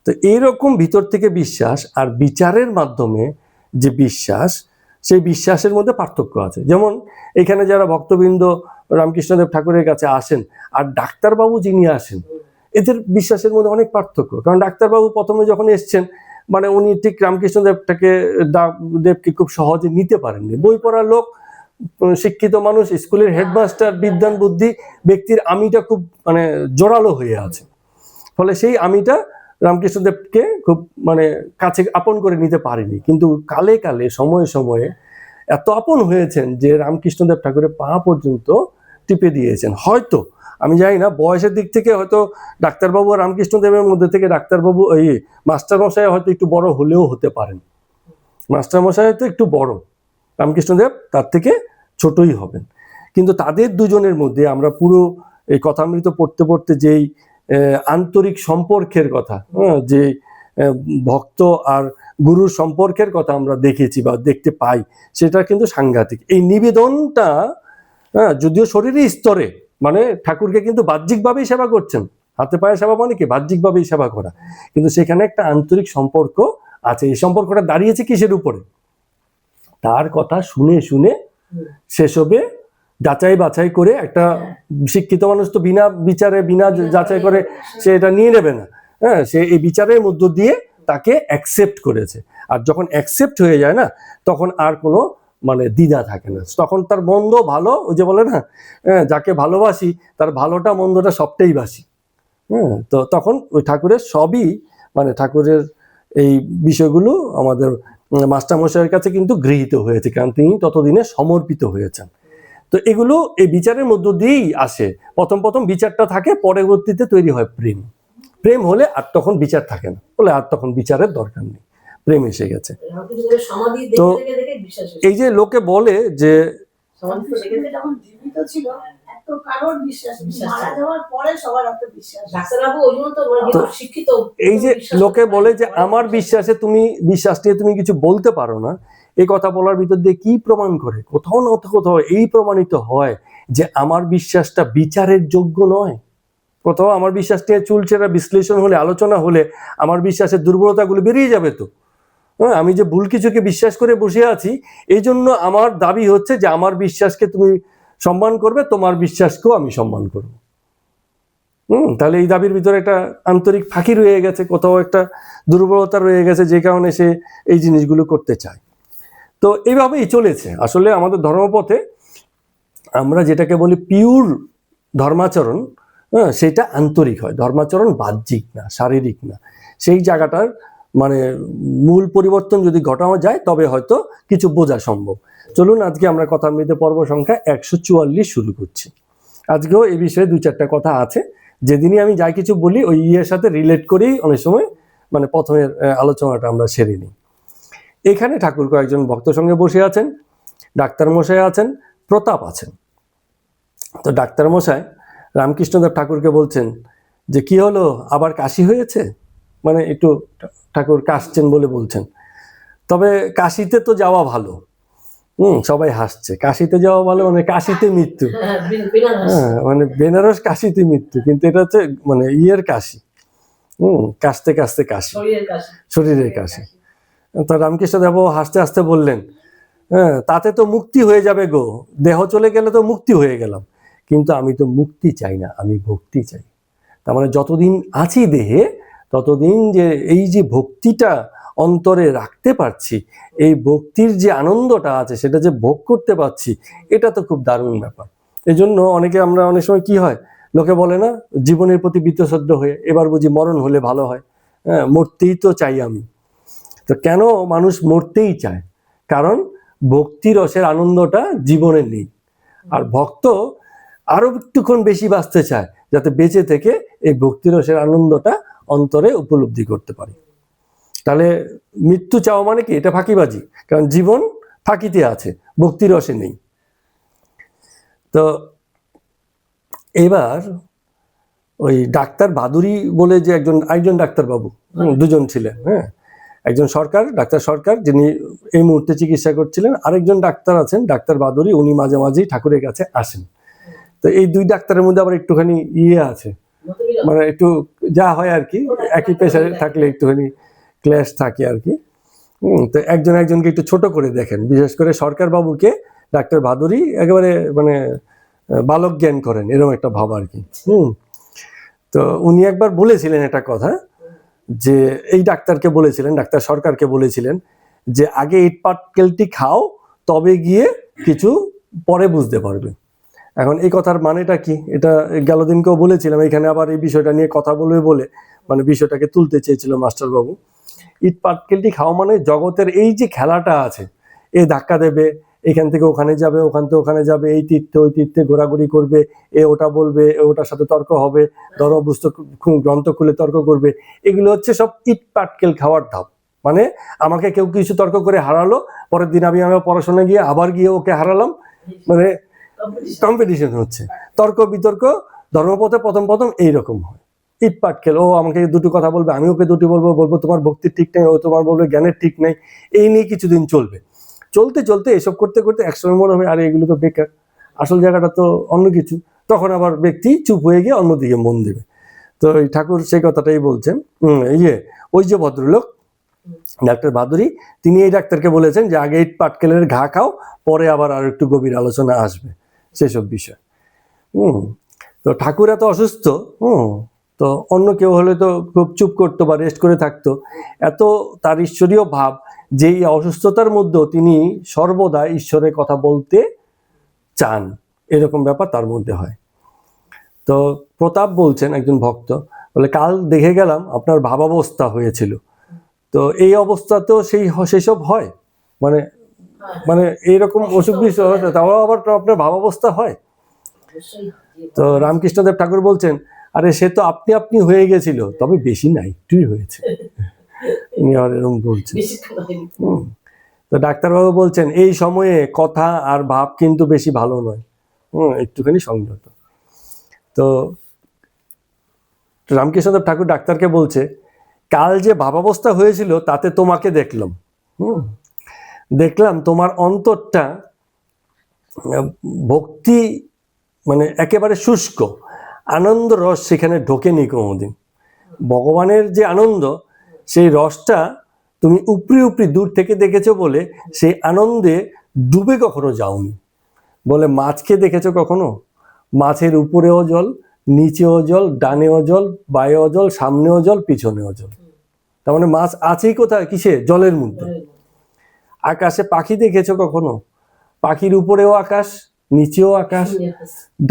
তো এইরকম ভিতর থেকে বিশ্বাস আর বিচারের মাধ্যমে যে বিশ্বাস, সেই বিশ্বাসের মধ্যে পার্থক্য আছে। যেমন এখানে যারা ভক্তবৃন্দ রামকৃষ্ণদেব ঠাকুরের কাছে আসেন আর ডাক্তারবাবু যিনি আসেন, এদের বিশ্বাসের মধ্যে অনেক পার্থক্য। কারণ ডাক্তারবাবু প্রথমে যখন এসছেন, মানে উনি ঠিক দেবকে খুব সহজে নিতে পারেননি। বই পড়ার লোক, শিক্ষিত মানুষ, স্কুলের হেডমাস্টার, বিদ্যান বুদ্ধি ব্যক্তির আমিটা খুব মানে জোরালো হয়ে আছে। ফলে সেই আমিটা রামকৃষ্ণদেবকে খুব মানে কাছে আপন করে নিতে পারেনি। কিন্তু কালে কালে সময়ে সময়ে এত আপন হয়েছেন যে রামকৃষ্ণদেব ঠাকুরের পা পর্যন্ত টিপে দিয়েছেন। হয়তো আমি জানি না, বয়সের দিক থেকে হয়তো ডাক্তারবাবু আর রামকৃষ্ণদেবের মধ্যে থেকে ডাক্তারবাবু মাস্টারমশাই হয়তো একটু বড় হলেও হতে পারেন। মাস্টারমশাই হয়তো একটু বড়, রামকৃষ্ণদেব তার থেকে ছোটই হবেন। কিন্তু তাদের দুজনের মধ্যে আমরা পুরো এই কথামৃত পড়তে পড়তে যেই আন্তরিক সম্পর্কের কথা, যে ভক্ত আর গুরুর সম্পর্কের কথা আমরা দেখেছি বা দেখতে পাই, সেটা কিন্তু সাংঘাতিক। এই নিবেদনটা যদিও শরীরের স্তরে, মানে ঠাকুরকে কিন্তু বাহ্যিকভাবেই সেবা করছেন, হাতে পায়ে সেবা মানে কি বাহ্যিকভাবেই সেবা করা, কিন্তু সেখানে একটা আন্তরিক সম্পর্ক আছে। এই সম্পর্কটা দাঁড়িয়েছে কিসের উপরে? তার কথা শুনে শুনে সেসবে যাচাই বাছাই করে, একটা শিক্ষিত মানুষ তো বিনা বিচারে বিনা যাচাই করে সে এটা নিয়ে নেবে না। হ্যাঁ, সে এই বিচারের মধ্য দিয়ে তাকে অ্যাকসেপ্ট করেছে। আর যখন অ্যাকসেপ্ট হয়ে যায় না, তখন আর কোনো মানে দ্বিধা থাকে না। তখন তার মন্দ ভালো, ওই যে বলে না, যাকে ভালোবাসি তার ভালোটা মন্দটা সবটাই বাসি। হ্যাঁ, তো তখন ওই ঠাকুরের সবই মানে ঠাকুরের এই বিষয়গুলো আমাদের মাস্টারমশাইয়ের কাছে কিন্তু গৃহীত হয়েছে, কারণ তিনি ততদিনে সমর্পিত হয়েছেন। তো এগুলো এই বিচারের মধ্য দিয়েই আসে। প্রথম প্রথম বিচারটা থাকে, পরবর্তীতে তৈরি হয় প্রেম। প্রেম হলে আর তখন বিচার থাকে না, বলে আর তখন বিচারের দরকার নেই, প্রেম এসে গেছে। তো এই যে লোকে বলে যে যখন জীবিত ছিল এত কারোর বিশ্বাস নেই, মারা যাওয়ার পরে সবার এত বিশ্বাস। ডাক্তারবাবু ওই জন্য তো শিক্ষিত। এই যে লোকে বলে যে আমার বিশ্বাসে তুমি বিশ্বাস নিয়ে তুমি কিছু বলতে পারো না, এই কথা বলার ভিতর দিয়ে কি প্রমাণ করে? কোথাও না কোথাও এই প্রমাণিত হয় যে আমার বিশ্বাসটা বিচারের যোগ্য নয়। কোথাও আমার বিশ্বাস নিয়ে চুলচেরা বিশ্লেষণ হলে, আলোচনা হলে আমার বিশ্বাসের দুর্বলতাগুলো বেরিয়ে যাবে তো। হ্যাঁ, আমি যে ভুল কিছুকে বিশ্বাস করে বসে আছি, এই জন্য আমার দাবি হচ্ছে যে আমার বিশ্বাসকে তুমি সম্মান করবে, তোমার বিশ্বাসকেও আমি সম্মান করব। তাহলে এই দাবির ভিতরে একটা আন্তরিক ফাঁকি রয়ে গেছে, কোথাও একটা দুর্বলতা রয়ে গেছে, যে কারণে সে এই জিনিসগুলো করতে চায়। তো এইভাবেই চলেছে আসলে আমাদের ধর্মপথে। আমরা যেটাকে বলি পিওর ধর্মাচরণ, সেটা আন্তরিক হয়। ধর্মাচরণ বাহ্যিক না, শারীরিক না। সেই জায়গাটার মানে মূল পরিবর্তন যদি ঘটানো যায়, তবে হয়তো কিছু বোঝা সম্ভব। চলুন আজকে আমরা কথামৃত পর্ব সংখ্যা 144 শুরু করছি। আজকেও এই বিষয়ে 2-4টা কথা আছে। যেদিনই আমি যাই কিছু বলি, ওই ইয়ের সাথে রিলেট করেই অনেক সময় মানে প্রথমের আলোচনাটা আমরা সেরে নিই। এখানে ঠাকুর কয়েকজন ভক্ত সঙ্গে বসে আছেন, ডাক্তার মশাই আছেন, প্রতাপ আছেন। তো ডাক্তার মশাই রামকৃষ্ণদেব ঠাকুরকে বলছেন যে কি হলো, আবার কাশি হয়েছে? মানে একটু ঠাকুর কাশছেন বলে বলছেন। তবে কাশিতে তো যাওয়া ভালো। সবাই হাসছে। কাশিতে যাওয়া ভালো মানে কাশিতে মৃত্যু। হ্যাঁ, মানে বেনারস কাশিতে মৃত্যু, কিন্তু এটা হচ্ছে মানে ইয়ের কাশি। কাশতে কাশতে কাশি, শরীরের কাশি। তো রামকৃষ্ণদেব হাসতে হাসতে বললেন, হ্যাঁ, তাতে তো মুক্তি হয়ে যাবে গো, দেহ চলে গেলে তো মুক্তি হয়ে গেলাম, কিন্তু আমি তো মুক্তি চাই না, আমি ভক্তি চাই। তার মানে যতদিন আছি দেহে, ততদিন যে এই যে ভক্তিটা অন্তরে রাখতে পারছি, এই ভক্তির যে আনন্দটা আছে সেটা যে ভোগ করতে পারছি, এটা তো খুব দারুণ ব্যাপার। এই জন্য আমরা অনেক সময় কি হয়, লোকে বলে না, জীবনের প্রতি বীতশ্রদ্ধ হয়ে এবার বুঝি মরণ হলে ভালো হয়। হ্যাঁ, মরতেই তো চাই আমি। তো কেন মানুষ মরতেই চায়? কারণ ভক্তি রসের আনন্দটা জীবনে নেই। আর ভক্ত আরো একটুক্ষণ বেশি বাঁচতে চায়, যাতে বেঁচে থেকে এই ভক্তি রসের আনন্দটা অন্তরে উপলব্ধি করতে পারে। তাহলে মৃত্যু চাওয়া মানে কি? এটা ফাঁকিবাজি, কারণ জীবন ফাঁকিতে আছে, ভক্তি রসে নেই। তো এবার ওই ডাক্তার বাদুড়ি বলে যে আরেকজন ডাক্তারবাবু, দুজন ছিলেন, হ্যাঁ, একজন ডাক্তার সরকার যিনি এই মুহূর্তে চিকিৎসা করছিলেন, আরেকজন ডাক্তার আছেন ডাক্তার বাদুড়ি, উনি মাঝে মাঝেই ঠাকুরের কাছে আসেন। তো এই দুই ডাক্তারের মধ্যে আবার একটুখানি আছে, মানে একটু যা হয় আর কি, একই পেশায় থাকলে একটুখানি ক্ল্যাশ থাকে আর কি। তো একজনকে একটু ছোট করে দেখেন, বিশেষ করে সরকার বাবুকে ডাক্তার ভাদুরী একেবারে মানে বালক জ্ঞান করেন, এরকম একটা ভাব আর কি। তো উনি একবার বলেছিলেন একটা কথা, যে এই ডাক্তারকে বলেছিলেন, ডাক্তার সরকারকে বলেছিলেন যে আগে ইট পাটকেলটি খাও, তবে গিয়ে কিছু পরে বুঝতে পারবে। এখন এই কথার মানেটা কি, এটা গেল দিনকেও বলেছিলাম, এখানে আবার এই বিষয়টা নিয়ে কথা বলবে বলে মানে বিষয়টাকে তুলতে চেয়েছিল মাস্টারবাবু। ইট পাটকেলটি খাওয়া মানে জগতের এই যে খেলাটা আছে, এ ধাক্কা দেবে, এখান থেকে ওখানে যাবে, ওখান থেকে ওখানে যাবে, এই তীর্থে ওই তীর্থে ঘোরাঘুরি করবে, এ ওটা বলবে, এ ওটার সাথে তর্ক হবে, ধর্মপুস্তক গ্রন্থ খুলে তর্ক করবে, এগুলো হচ্ছে সব ইট পাটকেল খাওয়ার ধাপ। মানে আমাকে কেউ কিছু তর্ক করে হারালো, পরের দিন আমি আমার পড়াশোনা গিয়ে আবার গিয়ে ওকে হারালাম, মানে কম্পিটিশন হচ্ছে, তর্ক বিতর্ক ধর্মপথে প্রথম এইরকম হয়। ইট পাটকেল, ও আমাকে দুটো কথা বলবে, আমি ওকে দুটি বলবো তোমার ভক্তির ঠিক নেই, ও তোমার বলবে জ্ঞানের ঠিক নেই, এই নিয়ে কিছুদিন চলতে এসব করতে একসময় মনে হবে আরে এগুলো তো বেকার, আসল জায়গাটা তো অন্য কিছু, তখন আবার ব্যক্তি চুপ হয়ে গিয়ে অন্যদিকে মন দেবে। তো এই ঠাকুর সেই কথাটাই বলছেন। ওই যে ভদ্রলোক ডাক্তার ভাদুরী, তিনি এই ডাক্তারকে বলেছেন যে আগে ইট পাটকেলের ঘা খাও, পরে আবার আর একটু গভীর আলোচনা আসবে সেসব বিষয়। তো ঠাকুর এত অসুস্থ, তো অন্য কেউ হলে তো খুব চুপ করতো বা রেস্ট করে থাকতো, এত তার ঈশ্বরীয় ভাব যে এই অসুস্থতার মধ্যেও তিনি সর্বদা ঈশ্বরের কথা বলতে চান, এরকম ব্যাপার তার মধ্যে হয়। তো প্রতাপ বলছেন, একজন ভক্ত বলে, কাল দেখে গেলাম আপনার ভাবাবস্থা হয়েছিল, তো এই অবস্থাতেও সেসব হয়, মানে মানে এইরকম অসুখ বিসুখ তাও আবার আপনার ভাবাবস্থা হয়। তো রামকৃষ্ণদেব ঠাকুর বলছেন, আরে সে তো আপনি হয়ে গেছিল, তবে বেশি না, একটুই হয়েছে, উনি আবার এরকম বলছেন। তো ডাক্তারবাবু বলছেন, এই সময়ে কথা আর ভাব কিন্তু বেশি ভালো নয়, একটুখানি সংযত। তো রামকৃষ্ণদেব ঠাকুর ডাক্তারকে বলছে, কাল যে ভাবাবস্থা হয়েছিল তাতে তোমাকে দেখলাম তোমার অন্তরটা ভক্তি মানে একেবারে শুষ্ক, আনন্দ রস সেখানে ঢোকেনি কোনোদিন। ভগবানের যে আনন্দ, সেই রসটা তুমি উপরি দূর থেকে দেখেছো বলে সেই আনন্দে ডুবে কখনো যাওনি। বলে মাছকে দেখেছো কখনো, মাছের উপরেও জল, নিচেও জল, ডানেও জল, বায়েও জল, সামনেও জল, পিছনেও জল, তার মানে মাছ আছেই কোথায়, কিসে, জলের মধ্যে। আকাশে পাখি দেখেছো কখনো, পাখির উপরেও আকাশ, নিচেও আকাশ,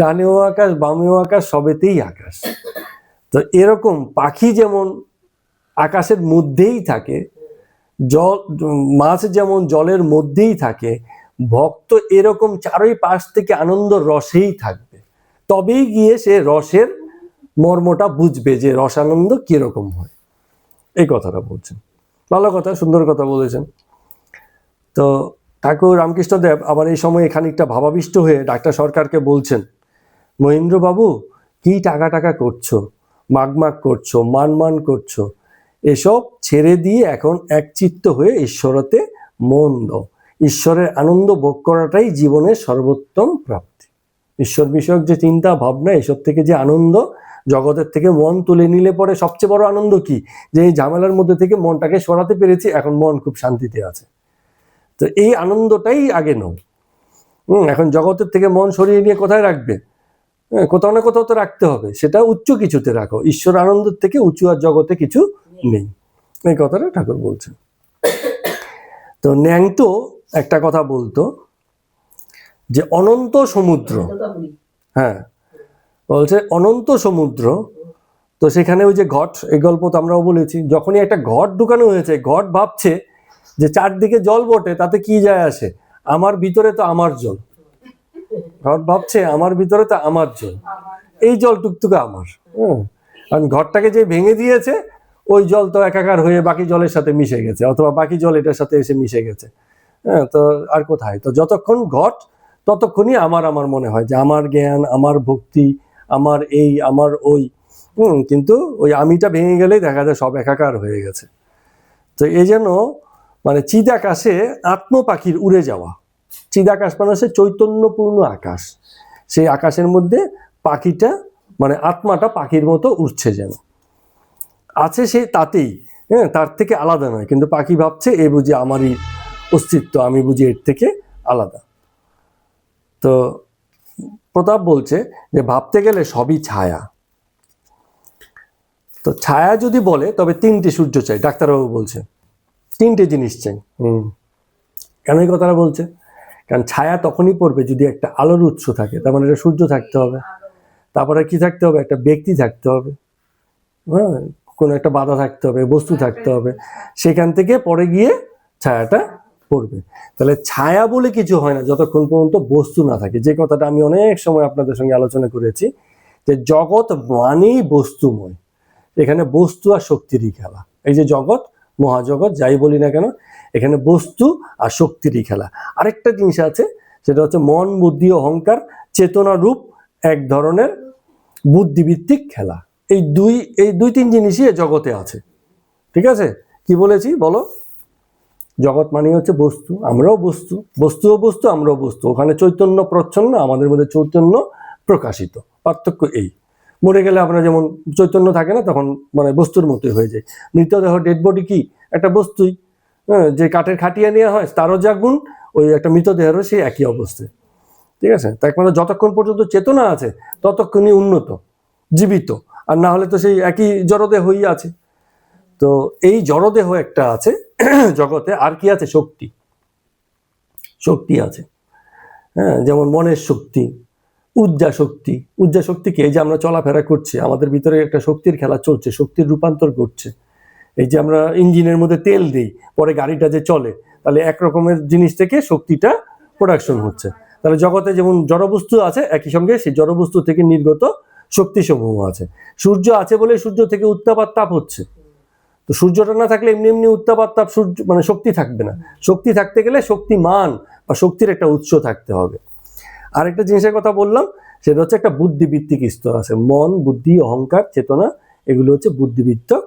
ডানেও আকাশ, বামেও আকাশ, সবেতেই আকাশ। তো এরকম পাখি যেমন আকাশের মধ্যেই থাকে, মাছ যেমন জলের মধ্যেই থাকে, ভক্ত এরকম চারই পাশ থেকে আনন্দ রসেই থাকবে, তবেই গিয়ে সে রসের মর্মটা বুঝবে যে রসানন্দ কিরকম হয়। এই কথাটা বলছেন, ভালো কথা, সুন্দর কথা বলেছেন। তো ঠাকুর রামকৃষ্ণদেব আবার এই সময় খানিকটা ভাবাবিষ্ট হয়ে ডাক্তার সরকারকে বলছেন, মহেন্দ্রবাবু কি টাকা করছো, মাগ করছো, মান করছো, এসব ছেড়ে দিয়ে এখন একচিত্ত হয়ে ঈশ্বরতে মন দাও। ঈশ্বরের আনন্দ ভোগ করাটাই জীবনের সর্বোত্তম প্রাপ্তি। ঈশ্বর বিষয়ক যে চিন্তা ভাবনা, এসব থেকে যে আনন্দ, জগতের থেকে মন তুলে নিলে পরে সবচেয়ে বড় আনন্দ কি, যে এই ঝামেলার মধ্যে থেকে মনটাকে সরাতে পেরেছি, এখন মন খুব শান্তিতে আছে। তো এই আনন্দটাই আগে নাও। এখন জগতের থেকে মন সরিয়ে নিয়ে কোথায় রাখবে, কোথাও না কোথাও তো রাখতে হবে, সেটা উচ্চ কিছুতে রাখো, ঈশ্বর আনন্দের থেকে উঁচু আর জগতে কিছু নেই। এই কথাটা ঠাকুর বলছেন। তো ন্যাংটো একটা কথা বলতো যে অনন্ত সমুদ্র, হ্যাঁ বলছে অনন্ত সমুদ্র, তো সেখানে ওই যে ঘট, এই গল্প তো আমরাও বলেছি, যখনই একটা ঘট ঢুকানো হয়েছে, ঘট ভাবছে যে চারদিকে জল বটে, তাতে কি যায় আসে, আমার ভিতরে তো আমার জল, ঘট ভাবছে আমার ভিতরে তো আমার জল, এই জল টুকটুকে আমার। কারণ ঘরটাকে যে ভেঙে দিয়েছে, ওই জল তো একাকার হয়ে বাকি জলের সাথে মিশে গেছে, অথবা বাকি জল এটার সাথে এসে মিশে গেছে। তো আর কোথায়, তো যতক্ষণ ঘট ততক্ষণই আমার মনে হয় যে আমার জ্ঞান, আমার ভক্তি, আমার এই, আমার ওই। কিন্তু ওই আমিটা ভেঙে গেলেই দেখা যায় সব একাকার হয়ে গেছে। তো এই যেন মানে চিদাকাশে আত্ম পাখির উড়ে যাওয়া। চিদাকাশ মানে হচ্ছে চৈতন্যপূর্ণ আকাশ। সেই আকাশের মধ্যে পাখিটা মানে আত্মাটা পাখির মতো উঠছে, যেন আছে সে তাতেই, হ্যাঁ, তার থেকে আলাদা নয়। কিন্তু পাখি ভাবছে এ বুঝি আমারই অস্তিত্ব, আমি বুঝি এর থেকে আলাদা। তো প্রতাপ বলছে যে ভাবতে গেলে সবই ছায়া। তো ছায়া যদি বলে তবে 3টে সূর্য চাই, ডাক্তারবাবু বলছে 3টে জিনিস চাই। কেন এই কথাটা বলছে? কারণ ছায়া তখনই পড়বে যদি একটা আলোর উৎস থাকে, তার মানে একটা সূর্য থাকতে হবে, তারপরে কি থাকতে হবে, একটা ব্যক্তি থাকতে হবে, হ্যাঁ, কোনো একটা বাধা থাকতে হবে, বস্তু থাকতে হবে, সেখান থেকে পরে গিয়ে ছায়াটা পড়বে। তাহলে ছায়া বলে কিছু হয় না যতক্ষণ পর্যন্ত বস্তু না থাকে। যে কথাটা আমি অনেক সময় আপনাদের সঙ্গে আলোচনা করেছি যে জগৎ মানেই বস্তুময়, এখানে বস্তু আর শক্তিরই খেলা। এই যে জগৎ, মহাজগৎ যাই বলি না কেন, এখানে বস্তু আর শক্তিরই খেলা। আরেকটা জিনিস আছে, সেটা হচ্ছে মন, বুদ্ধি, অহংকার, চেতনা রূপ এক ধরনের বুদ্ধিভিত্তিক খেলা। এই দুই তিন জিনিসই জগতে আছে। ঠিক আছে, কি বলেছি বলো? জগৎ মানে হচ্ছে বস্তু, আমরাও বস্তু, বস্তুও বস্তু, আমরাও বস্তু। ওখানে চৈতন্য প্রচ্ছন্ন, আমাদের মধ্যে চৈতন্য প্রকাশিত। পার্থক্য এই, মরে গেলে আমরা যেমন চৈতন্য থাকে না, তখন মানে বস্তুর মতোই হয়ে যায়। মৃতদেহ, ডেড বডি কি একটা বস্তুই, হ্যাঁ, যে কাঠের খাটিয়ে নেওয়া হয় তারও যা গুণ, ওই একটা মৃতদেহেরও সেই একই অবস্থায়। ঠিক আছে, তাই মানে যতক্ষণ পর্যন্ত চেতনা আছে ততক্ষণই উন্নত, জীবিত, আর না হলে তো সেই একই জড়দেহই আছে। তো এই জড়দেহ একটা আছে জগতে। আর কি আছে? শক্তি, শক্তি আছে, হ্যাঁ, যেমন মনের শক্তি, উর্জা শক্তি। উর্জা শক্তি কি? এই যে আমরা চলাফেরা করছি, আমাদের ভিতরে একটা শক্তির খেলা চলছে, শক্তির রূপান্তর করছে। এই যে আমরা ইঞ্জিনের মধ্যে তেল দিই, পরে গাড়িটা যে চলে, তাহলে এক রকমের জিনিস থেকে শক্তিটা প্রোডাকশন হচ্ছে। তাহলে জগতে যেমন জড়বস্তু আছে, একই সঙ্গে সেই জড়বস্তু থেকে নির্গত শক্তিসমূহ আছে। সূর্য আছে বলে সূর্য থেকে উত্তাপ আর তাপ হচ্ছে। তো সূর্যটা না থাকলে এমনি এমনি উত্তাপ আর তাপ, সূর্য মানে শক্তি থাকবে না। শক্তি থাকতে গেলে শক্তিমান বা শক্তির একটা উৎস থাকতে হবে। আরেকটা জিনিসের কথা বললাম, সেটা হচ্ছে একটা বুদ্ধিভিত্তিক স্তর আছে। মন, বুদ্ধি, অহংকার, চেতনা, এগুলো হচ্ছে বুদ্ধিভিত্তিক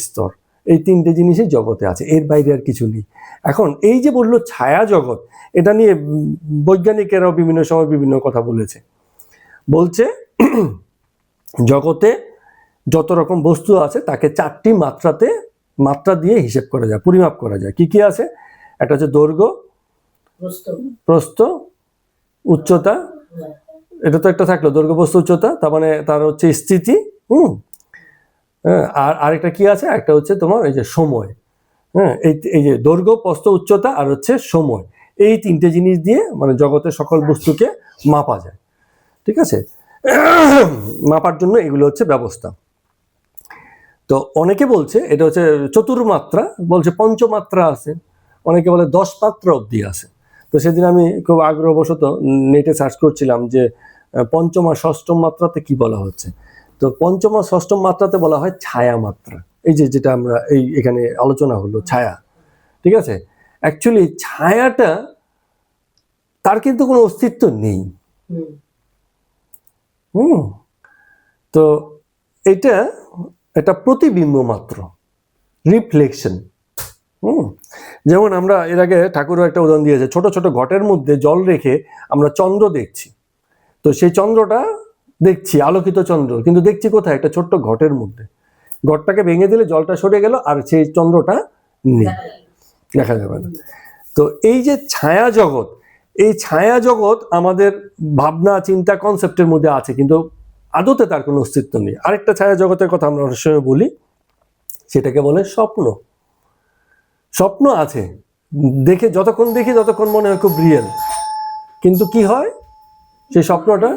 স্তর। এই 3টে জিনিসই জগতে আছে, এর বাইরে আর কিছু নেই। এখন এই যে বললো ছায়া জগৎ, এটা নিয়ে বৈজ্ঞানিকেরাও বিভিন্ন সময় বিভিন্ন কথা বলেছে। বলছে জগতে যত রকম বস্তু আছে তাকে 4টি মাত্রা দিয়ে হিসেব করা যায়, পরিমাপ করা যায়। কি কি আছে? একটা হচ্ছে দৈর্ঘ্য, প্রস্থ, উচ্চতা। এটা তো একটা থাকলো, দৈর্ঘ্য, প্রস্থ, উচ্চতা। তার মানে তার হচ্ছে স্থিতি। আর আরেকটা কি আছে? একটা হচ্ছে তোমার এই যে সময়। হ্যাঁ, এই যে দৈর্ঘ্য, প্রস্থ, উচ্চতা আর হচ্ছে সময়, এই 3টে জিনিস দিয়ে মানে জগতের সকল বস্তুকে মাপা যায়। ঠিক আছে, মাপার জন্য এগুলো হচ্ছে ব্যবস্থা। তো অনেকে বলছে এটা হচ্ছে চতুর্মাত্রা, বলছে পঞ্চমাত্রা আছে, অনেকে বলে 10 মাত্রা অবধি আছে। তো সেদিন আমি খুব আগ্রহবশত নেটে সার্চ করছিলাম যে পঞ্চম আর ষষ্ঠম মাত্রাতে কি বলা হচ্ছে। তো পঞ্চম আর ষষ্ঠম মাত্রাতে বলা হয় ছায়া মাত্রা। এই যে যেটা আমরা এখানে আলোচনা হলো ছায়া। ঠিক আছে, অ্যাকচুয়ালি ছায়াটা তার কিন্তু কোনো অস্তিত্ব নেই। তো এটা একটা প্রতিবিম্ব মাত্র, রিফ্লেকশন। যেমন আমরা এর আগে ঠাকুরও একটা উদাহরণ দিয়েছে, ছোট ছোট ঘটের মধ্যে জল রেখে আমরা চন্দ্র দেখছি। তো সেই চন্দ্রটা দেখছি, আলোকিত চন্দ্র, কিন্তু দেখছি কোথায়? একটা ছোট্ট ঘটের মধ্যে। ঘটটাকে ভেঙে দিলে জলটা সরে গেল, আর সেই চন্দ্রটা নেই, দেখা যাবে না। তো এই যে ছায়া জগৎ, এই ছায়া জগৎ আমাদের ভাবনা, চিন্তা, কনসেপ্টের মধ্যে আছে, কিন্তু আদতে তার কোনো অস্তিত্ব নেই। আরেকটা ছায়া জগতের কথা আমরা অনেক সময় বলি, সেটাকে বলে স্বপ্ন। স্বপ্ন আছে, দেখে যতক্ষণ দেখি ততক্ষণ মনে হয় খুব রিয়েল, কিন্তু কি হয় সেই স্বপ্নটা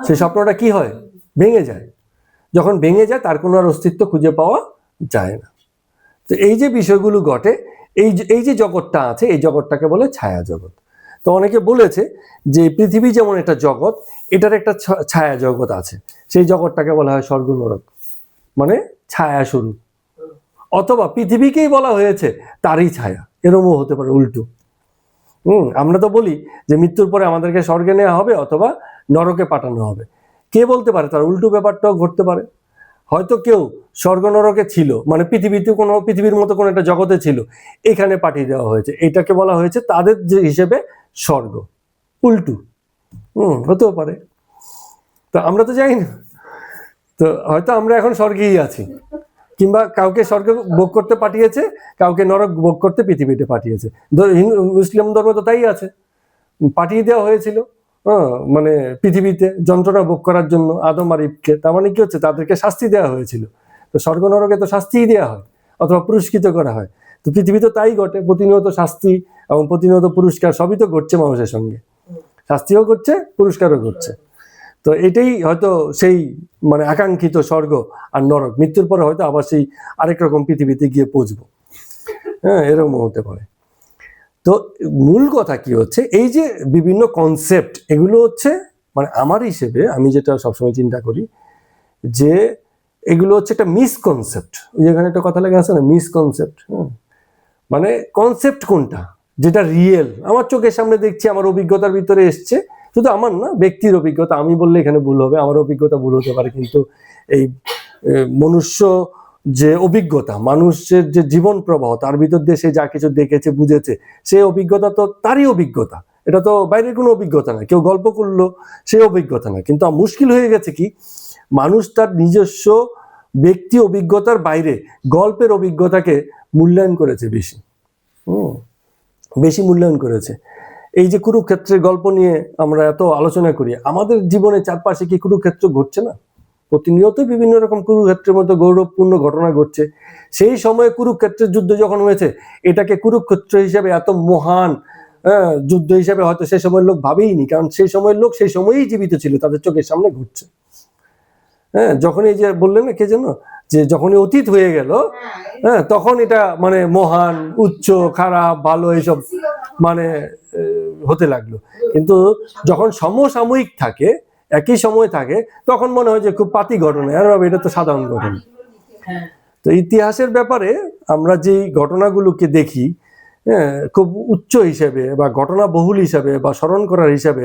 সেই স্বপ্নটা কি হয়? ভেঙে যায়। যখন ভেঙে যায় তার কোনো আর অস্তিত্ব খুঁজে পাওয়া যায় না। তো এই যে বিষয়গুলো ঘটে, এই যে জগৎটা আছে, এই জগৎটাকে বলে ছায়া জগৎ। তো অনেকে বলেছে যে পৃথিবী যেমন একটা জগৎ, এটার একটা ছায়া জগৎ আছে, সেই জগৎটাকে বলা হয় স্বর্গ নরক, মানে ছায়া স্বরূপ। অথবা পৃথিবীকেই বলা হয়েছে তারই ছায়া, এরকমও হতে পারে উল্টো। আমরা তো বলি যে মৃত্যুর পরে আমাদেরকে স্বর্গে নেওয়া হবে অথবা নরকে পাঠানো হবে। কে বলতে পারে, তার উল্টো ব্যাপারটাও ঘটতে পারে। হয়তো কেউ স্বর্গ নরকে ছিল, মানে পৃথিবীর মতো কোনো একটা জগতে ছিল, এখানে পাঠিয়ে দেওয়া হয়েছে, এটাকে বলা হয়েছে তাদের যে হিসেবে স্বর্গ। উল্টো হতেও পারে, তো আমরা তো জানি না। তো হয়তো আমরা এখন স্বর্গেই আছি, কিংবা কাউকে স্বর্গ ভোগ করতে পাঠিয়েছে, কাউকে নরক ভোগ করতে পৃথিবীতে পাঠিয়েছে। মুসলিম ধর্ম তো তাই আছে, পাঠিয়ে দেওয়া হয়েছিল মানে পৃথিবীতে যন্ত্রণা ভোগ করার জন্য আদম আর ইবকে। তার মানে কি হচ্ছে, তাদেরকে শাস্তি দেওয়া হয়েছিল। তো স্বর্গ নরকে তো শাস্তিই দেওয়া হয় অথবা পুরস্কৃত করা হয়। তো পৃথিবীতে তাই ঘটে, প্রতিনিয়ত শাস্তি এবং প্রতিনিয়ত পুরস্কার সবই তো ঘটছে মানুষের সঙ্গে, শাস্তিও করছে পুরস্কারও করছে। তো এটাই হয়তো সেই মানে আকাঙ্ক্ষিত স্বর্গ আর নরক, মৃত্যুর পরে হয়তো আবার সেই আরেক রকম পৃথিবীতে গিয়ে পৌঁছবো, এরকম হতে পারে। তো মূল কথা কি হচ্ছে, এই যে বিভিন্ন কনসেপ্ট, এগুলো হচ্ছে মানে আমার হিসেবে আমি যেটা সবসময় চিন্তা করি যে এগুলো হচ্ছে একটা মিসকনসেপ্ট। যেখানে একটা কথা লেগে আছে না, মিসকনসেপ্ট। মানে কনসেপ্ট কোনটা, যেটা রিয়েল আমার চোখের সামনে দেখছি, আমার অভিজ্ঞতার ভিতরে এসছে, শুধু আমার না, ব্যক্তির অভিজ্ঞতা। আমি বললে এখানে ভুল হবে, আমার অভিজ্ঞতা ভুল হতে পারে, কিন্তু এই মনুষ্য যে অভিজ্ঞতা, মানুষের যে জীবন প্রবাহ, তার ভিতর দিয়ে সে যা কিছু দেখেছে বুঝেছে, সেই অভিজ্ঞতা তো তারই অভিজ্ঞতা, এটা তো বাইরের কোনো অভিজ্ঞতা না, কেউ গল্প করলো সেই অভিজ্ঞতা না। কিন্তু মুশকিল হয়ে গেছে কি, মানুষ তার নিজস্ব ব্যক্তি অভিজ্ঞতার বাইরে গল্পের অভিজ্ঞতাকে মূল্যায়ন করেছে বেশি, বেশি মূল্যায়ন করেছে। এই যে কুরুক্ষেত্রের গল্প নিয়ে আমরা এত আলোচনা করি, আমাদের জীবনে চারপাশে কি কুরুক্ষেত্র ঘটছে না? প্রতিনিয়ত বিভিন্ন রকম কুরুক্ষেত্রের মতো গৌরবপূর্ণ ঘটনা ঘটছে। সেই সময়ে কুরুক্ষেত্রের যুদ্ধ যখন হয়েছে, এটাকে কুরুক্ষেত্র হিসেবে এত মহান যুদ্ধ হিসেবে হয়তো সেই সময়ের লোক ভাবেইনি, কারণ সেই সময়ের লোক সেই সময়ই জীবিত ছিল, তাদের চোখের সামনে ঘটছে। যখন এই যে বললেন না কে যেন, যে যখনই অতীত হয়ে গেল, তখন এটা মানে মহান, উচ্চ, খারাপ, ভালো এইসব মানে হতে লাগলো। কিন্তু যখন সমসাময়িক থাকে, একই সময় থাকে, তখন মনে হয় যে খুব পাতি ঘটনা, আর এটা তো সাধারণ ঘটনা। তো ইতিহাসের ব্যাপারে আমরা যেই ঘটনাগুলোকে দেখি খুব উচ্চ হিসেবে বা ঘটনা বহুল হিসাবে বা স্মরণ করার হিসাবে,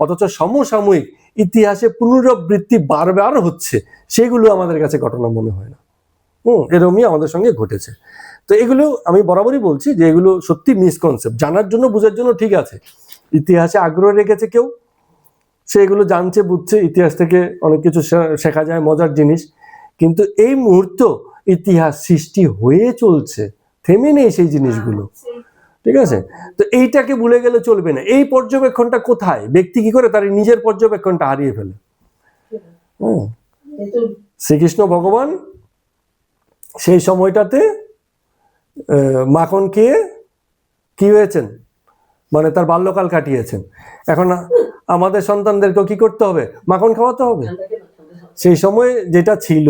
অথচ সমসাময়িক ইতিহাসে পুনরাবৃত্তি বারবার হচ্ছে, সেগুলো আমাদের কাছে ঘটনা মনে হয় না। এরকমই আমাদের সঙ্গে ঘটেছে। তো এগুলো আমি বরাবরই বলছি যে এগুলো সত্যি মিসকনসেপ্ট। জানার জন্য, বোঝার জন্য ঠিক আছে, ইতিহাসে আগ্রহ রেখেছে কেউ, সে এগুলো জানছে, বুঝছে, ইতিহাস থেকে অনেক কিছু শেখা যায়, মজার জিনিস। কিন্তু এই মুহূর্ত ইতিহাস সৃষ্টি হয়ে চলছে, থেমে নেই সেই জিনিসগুলো, ঠিক আছে? তো এইটাকে ভুলে গেলে চলবে না। এই পর্যবেক্ষণটা কোথায়, ব্যক্তি কি করে তার নিজের পর্যবেক্ষণটা হারিয়ে ফেলে। শ্রীকৃষ্ণ ভগবান সেই সময়টাতে মাখন খেয়ে কি হয়েছেন, মানে তার বাল্যকাল কাটিয়েছেন। এখন আমাদের সন্তানদেরকেও কি করতে হবে, মাখন খাওয়াতে হবে। সেই সময় যেটা ছিল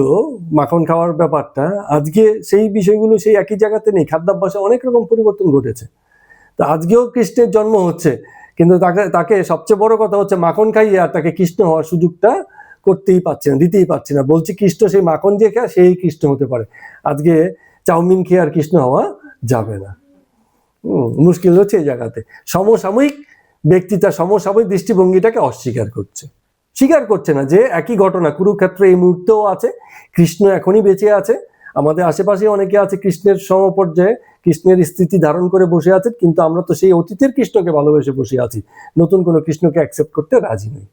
মাখন খাওয়ার ব্যাপারটা, আজকে সেই বিষয়গুলো সেই একই জায়গাতে নেই, খাদ্যাভ্যাসে অনেক রকম পরিবর্তন ঘটেছে। তো আজকেও কৃষ্ণের জন্ম হচ্ছে, কিন্তু তাকে সবচেয়ে বড় কথা হচ্ছে মাখন খাইয়ে আর তাকে কৃষ্ণ হওয়ার সুযোগটা করতেই পারছে না, দিতেই পারছে না। বলছি কৃষ্ণ সেই মাখন দিয়ে খায় সেই কৃষ্ণ হতে পারে, আজকে চাউমিন খেয়ে আর কৃষ্ণ হওয়া যাবে না। মুশকিল হচ্ছে এই জায়গাতে। সমসাময়িক ব্যক্তি তার সমসাময়িক দৃষ্টিভঙ্গিটাকে অস্বীকার করছে, স্বীকার করছে না যে একই ঘটনা কুরুক্ষেত্র এই মুহূর্তেও আছে, কৃষ্ণ এখনই বেঁচে আছে, আমাদের আশেপাশে অনেকে আছে কৃষ্ণের সমপর্যায়ে, কৃষ্ণের স্থিতি ধারণ করে বসে আছে, কিন্তু আমরা তো সেই অতীতের কৃষ্ণকে ভালোবেসে বসে আছি, নতুন কোনো কৃষ্ণকে অ্যাকসেপ্ট করতে রাজি নই।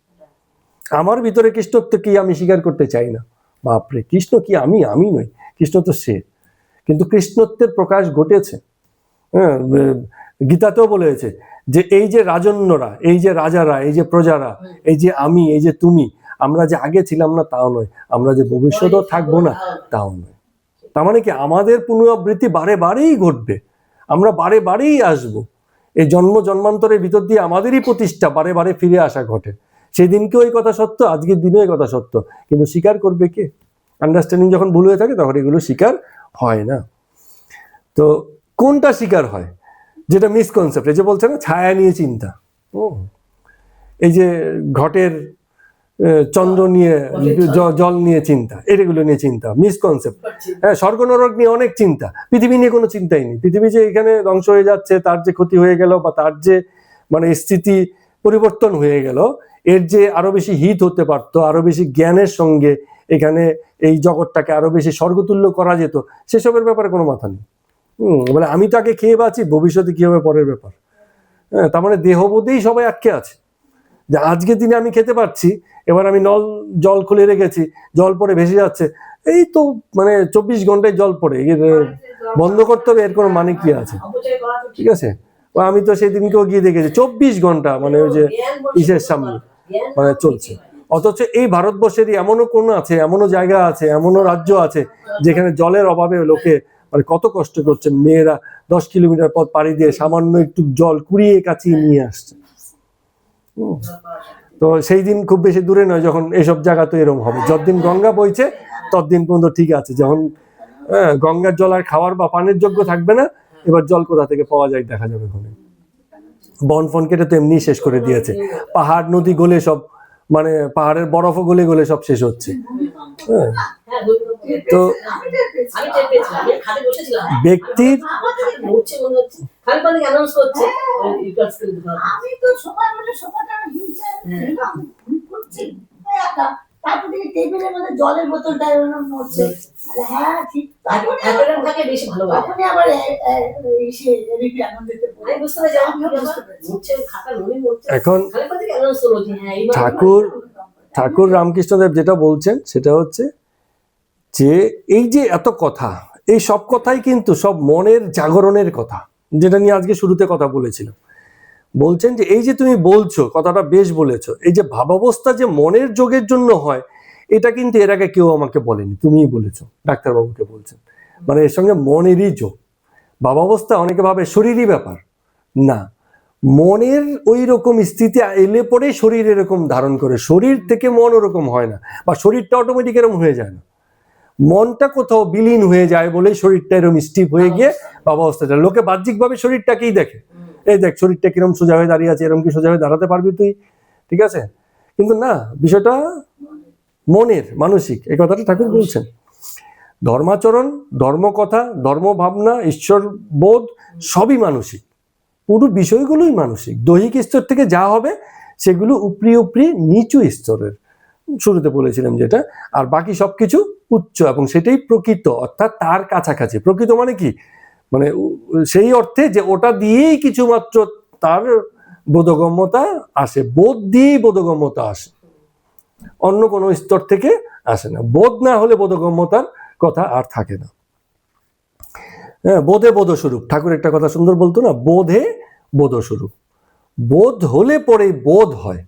আমার ভিতরে কৃষ্ণত্ব কি আমি স্বীকার করতে চাই না। বাপরে, কৃষ্ণ কি আমি নই, কৃষ্ণ তো সে। কিন্তু কৃষ্ণত্বের প্রকাশ ঘটেছে। গীতাতেও বলেছে যে এই যে রাজন্যরা, এই যে রাজারা, এই যে প্রজারা, এই যে আমি, এই যে তুমি, আমরা যে আগে ছিলাম না তাও নয়, আমরা যে ভবিষ্যতেও থাকবো না তাও নয়। তার মানে কি, আমাদের পুনরাবৃত্তি বারে বারেই ঘটবে, আমরা বারে বারেই আসবো। এই জন্ম জন্মান্তরের ভিতর দিয়ে আমাদেরই প্রতিষ্ঠা, বারে বারে ফিরে আসা ঘটে। সেই দিনকেও এই কথা সত্য, আজকের দিনেও এই কথা সত্য, কিন্তু স্বীকার করবে কে? আন্ডারস্ট্যান্ডিং যখন ভুল হয়ে থাকে তখন এগুলো স্বীকার হয় না। তো কোনটা স্বীকার হয়, যেটা মিসকনসেপ্ট, এই যে বলছে না ছায়া নিয়ে চিন্তা, এই যে ঘটের চন্দ্র নিয়ে জল নিয়ে চিন্তা, এগুলো নিয়ে চিন্তা, মিসকনসেপ্ট। হ্যাঁ, স্বর্গ নরক নিয়ে অনেক চিন্তা, পৃথিবী নিয়ে কোনো চিন্তাই নেই। পৃথিবী যে এখানে ধ্বংস হয়ে যাচ্ছে, তার যে ক্ষতি হয়ে গেল, বা তার যে মানে স্থিতি পরিবর্তন হয়ে গেল, এর যে আরো বেশি হিত হতে পারতো, আরো বেশি জ্ঞানের সঙ্গে এখানে এই জগৎটাকে আরো বেশি স্বর্গতুল্য করা যেত, সেসবের ব্যাপারে কোনো মাথা নেই। বলে আমি তাকে খেয়ে বাঁচি, ভবিষ্যতে কি হবে পরের ব্যাপার। হ্যাঁ, তার মানে দেহবোধেই সবাই আটকে আছে, যে আজকে দিনে আমি খেতে পারছি, এবার আমি নল জল খুলে রেখেছি, জল পরে ভেসে যাচ্ছে, এই তো মানে 24 ঘন্টায় জল পড়ে, বন্ধ করতে হবে, এর কোনো মানে কি আছে? অপচয় করা তো ঠিক আছে, আমি তো সেদিনকেও গিয়ে দেখেছি 24 ঘন্টা মানে ওই যে ইসের সামনে মানে চলছে। অথচ এই ভারতবর্ষেরই এমনও কোন আছে, এমনও জায়গা আছে, এমনও রাজ্য আছে যেখানে জলের অভাবে লোকে মানে কত কষ্ট করছে। মেয়েরা 10 কিলোমিটার পথ পাড়ি দিয়ে সামান্য একটু জল কুড়িয়ে কাচিয়ে নিয়ে আসছে। তো সেই দিন খুব বেশি দূরে নয় যখন এসব জায়গা তো এরকম হবে। যতদিন গঙ্গা বইছে ততদিন পর্যন্ত ঠিক আছে, যখন গঙ্গার জল আর খাওয়ার বা পানের যোগ্য থাকবে না, এবার জল কোথা থেকে পাওয়া যায় দেখা যাবে। ওখানে বন ফন কেটে তো এমনি শেষ করে দিয়েছে, পাহাড় নদী গলে সব মানে পাহাড়ের বরফও গলে গলে সব শেষ হচ্ছে। হ্যাঁ, তো আমি টের পেয়েছিলাম, আমি খাটে বসেছিলাম, ব্যক্তির হচ্ছে মনে হচ্ছে খালি পানি অ্যানাউন্স করছে রিকার্ডস করে দিতে হবে। আমি তো সময় বলে সময়টা হিলছে, ঘুরছি একা, তারপর থেকে টেবিলের মধ্যে জলের বোতলটা এরকম নড়ছে। হ্যাঁ ঠিক, তারপরে এতটা থাকে বেশি ভালো হয়। তখনই আবার এসে এবিপি আনন্দিতে আমি বুঝতে পারি যেমন কি হচ্ছে খাতা নড়ে নড়ছে, এখন খালি পানি অ্যানাউন্স করছে। হ্যাঁ, এইবার ঠাকুর রামকৃষ্ণদেব যেটা বলছেন সেটা হচ্ছে যে এই যে এত কথা, এই সব কথাই কিন্তু সব মনের জাগরণের কথা, যেটা নিয়ে আজকে শুরুতে কথা বলেছিলাম। বলছেন যে এই যে তুমি বলছো, কথাটা বেশ বলেছো, এই যে ভাবাবস্থা যে মনের যোগের জন্য হয়, এটা কিন্তু এর আগে কেউ আমাকে বলেনি, তুমিই বলেছো, ডাক্তারবাবুকে বলছেন। মানে এর সঙ্গে মনেরই যোগ। ভাবাবস্থা অনেকে ভাবে শরীরই ব্যাপার, না, মনের ওই রকম স্থিতি এলে পরে শরীর এরকম ধারণ করে, শরীর থেকে মন ওরকম হয় না, বা শরীরটা অটোমেটিক এরকম হয়ে যায় না, মনটা কোথাও বিলীন হয়ে যায় বলেই শরীরটা এরকম স্টিফ হয়ে গিয়ে ভাবাবস্থাটা। লোকে বাহ্যিকভাবে শরীরটাকেই দেখে, এই দেখ শরীরটা কিরম সোজা হয়ে দাঁড়িয়ে আছে, এরকম কি সোজা হয়ে দাঁড়াতে পারবি তুই, ঠিক আছে? কিন্তু না, বিষয়টা মনের, মানসিক। এই কথাটা ঠাকুর বলছেন। ধর্মাচরণ, ধর্মকথা, ধর্মভাবনা, ঈশ্বর বোধ সবই মানসিক, পুরো বিষয়গুলোই মানসিক। দৈহিক স্তর থেকে যা হবে সেগুলো উপরি উপরি নিচু স্তরের, শুরুতে বলেছিলাম যেটা, আর বাকি সবকিছু উচ্চ, এবং সেটাই প্রকৃত, অর্থাৎ তার কাছাকাছি। প্রকৃত মানে কি, মানে সেই অর্থে যে ওটা দিয়েই কিছু মাত্র তার বোধগম্যতা আসে, বোধ দিয়েই বোধগম্যতা আসে, অন্য কোনো স্তর থেকে আসে না। বোধ না হলে বোধগম্যতার কথা আর থাকে না। হ্যাঁ, বোধে বোধস্বরূপ, ঠাকুর একটা কথা সুন্দর বলতো না, বোধে বোধস্বরূপ। বোধ হলে পরে বোধ হয়।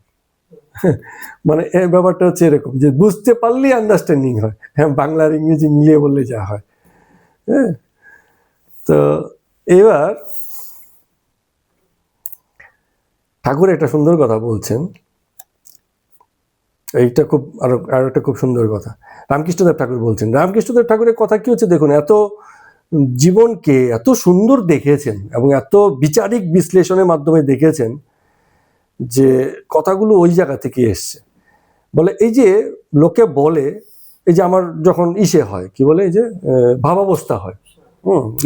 মানে এই ব্যাপারটা হচ্ছে এরকম যে বুঝতে পারলেই আন্ডারস্ট্যান্ডিং হয়। হ্যাঁ, বাংলা আর ইংরেজি মিলিয়ে বললে যা হয়। হ্যাঁ, তো এবার ঠাকুর একটা সুন্দর কথা বলছেন, এইটা খুব আরো একটা খুব সুন্দর কথা রামকৃষ্ণদেব ঠাকুর বলছেন। রামকৃষ্ণদেব ঠাকুরের কথা কি হচ্ছে দেখুন, এত জীবনকে এত সুন্দর দেখেছেন এবং এত বিচারিক বিশ্লেষণের মাধ্যমে দেখেছেন যে কথাগুলো ওই জায়গা থেকে এসছে। বলে এই যে লোকে বলে, এই যে আমার যখন ইসে হয় কি বলে, এই যে ভাবাবস্থা হয়,